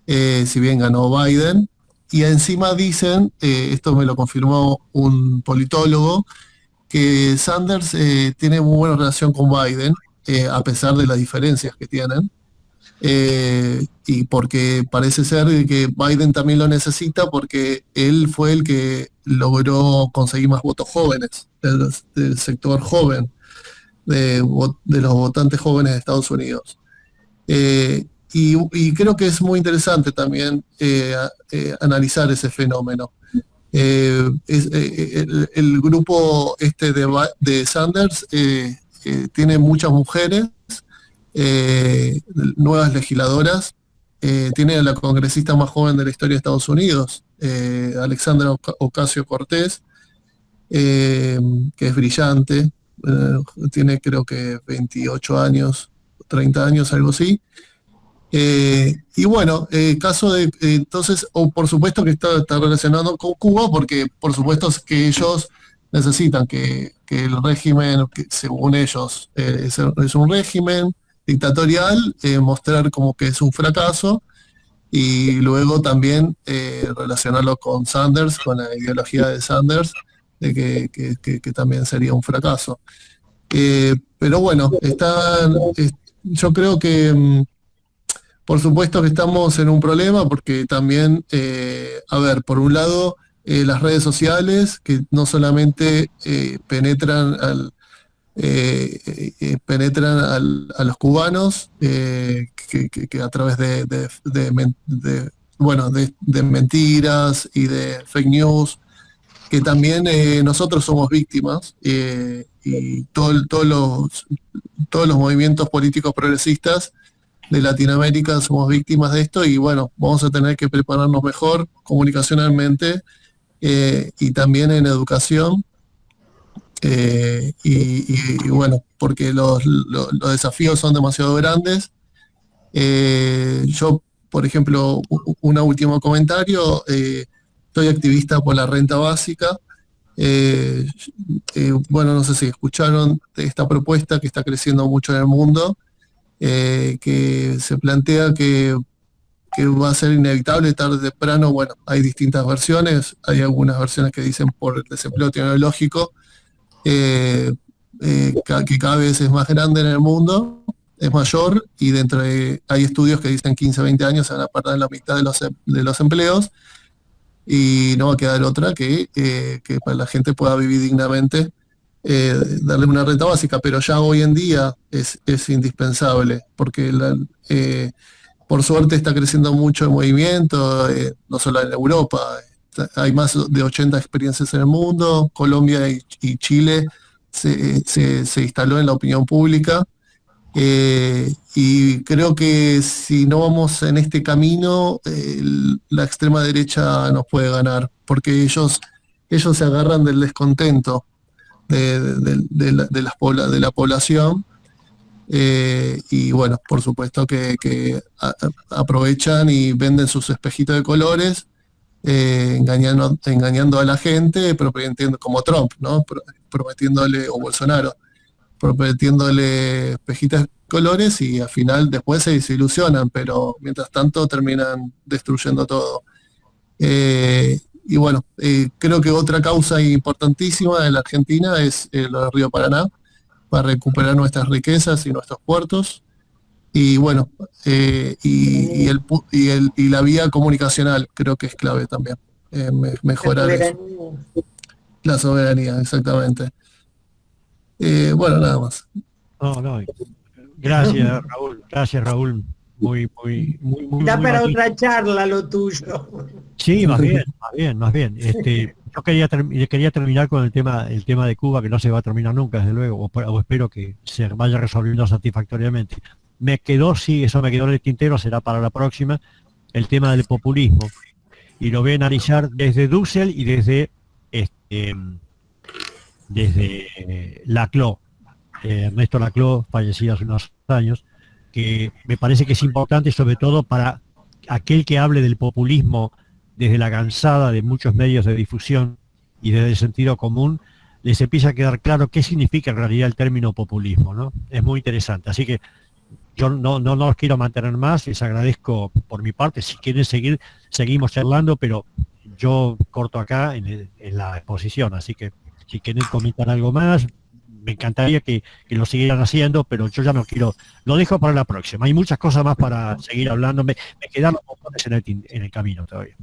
si bien ganó Biden. Y encima dicen, esto me lo confirmó un politólogo, que Sanders tiene muy buena relación con Biden, a pesar de las diferencias que tienen, y porque parece ser que Biden también lo necesita, porque él fue el que logró conseguir más votos jóvenes, del sector joven, de los votantes jóvenes de Estados Unidos. Y creo que es muy interesante también analizar ese fenómeno. El grupo de Sanders tiene muchas mujeres, nuevas legisladoras. Tiene a la congresista más joven de la historia de Estados Unidos, Alexandra Ocasio-Cortez, que es brillante, tiene creo que 28 años, 30 años, algo así. Y bueno, caso de, entonces, por supuesto que está relacionado con Cuba, porque por supuesto es que ellos necesitan que el régimen, que según ellos es un régimen dictatorial, mostrar como que es un fracaso, y luego también relacionarlo con Sanders, con la ideología de Sanders, de que también sería un fracaso. Pero bueno, yo creo que por supuesto que estamos en un problema, porque también, a ver, por un lado, las redes sociales, que no solamente penetran a los cubanos, que a través de mentiras y de fake news, que también nosotros somos víctimas, y todos los movimientos políticos progresistas de Latinoamérica somos víctimas de esto, y bueno, vamos a tener que prepararnos mejor comunicacionalmente, y también en educación, y bueno, porque los desafíos son demasiado grandes. Yo, por ejemplo, un último comentario, soy activista por la renta básica. Bueno, no sé si escucharon de esta propuesta que está creciendo mucho en el mundo, que se plantea que va a ser inevitable tarde o temprano. Bueno, hay distintas versiones, hay algunas versiones que dicen por el desempleo tecnológico, que cada vez es más grande en el mundo, es mayor, y hay estudios que dicen 15 a 20 años se van a perder la mitad de los empleos, y no va a quedar otra que para la gente pueda vivir dignamente, darle una renta básica. Pero ya hoy en día es indispensable, porque por suerte está creciendo mucho el movimiento, no solo en Europa. Hay más de 80 experiencias en el mundo. Colombia y Chile se instaló en la opinión pública, y creo que si no vamos en este camino, la extrema derecha nos puede ganar, porque ellos se agarran del descontento de la población, y bueno, por supuesto que aprovechan y venden sus espejitos de colores, engañando a la gente, prometiendo, como Trump, ¿no? Prometiéndole, o Bolsonaro, prometiéndole espejitos de colores, y al final después se desilusionan, pero mientras tanto terminan destruyendo todo. Y bueno, creo que otra causa importantísima en la Argentina es lo del río Paraná, para recuperar nuestras riquezas y nuestros puertos. Y bueno, y la vía comunicacional creo que es clave también, mejorar la soberanía, exactamente. Bueno, nada más. No. Gracias Raúl, muy Da muy para matizado. otra charla lo tuyo. Sí, más bien. Yo quería terminar con el tema de Cuba, que no se va a terminar nunca, desde luego, o espero que se vaya resolviendo satisfactoriamente. Eso me quedó en el tintero, será para la próxima, el tema del populismo. Y lo voy a analizar desde Dussel y desde Laclau, Ernesto Laclau, fallecido hace unos años, que me parece que es importante, sobre todo para aquel que hable del populismo desde la cansada de muchos medios de difusión y desde el sentido común, les empieza a quedar claro qué significa en realidad el término populismo, ¿no? Es muy interesante. Así que yo no los quiero mantener más, les agradezco por mi parte. Si quieren seguir, seguimos charlando, pero yo corto acá en la exposición. Así que si quieren comentar algo más, me encantaría que lo siguieran haciendo, pero yo ya no quiero, lo dejo para la próxima. Hay muchas cosas más para seguir hablando, me quedan los botones en el camino todavía.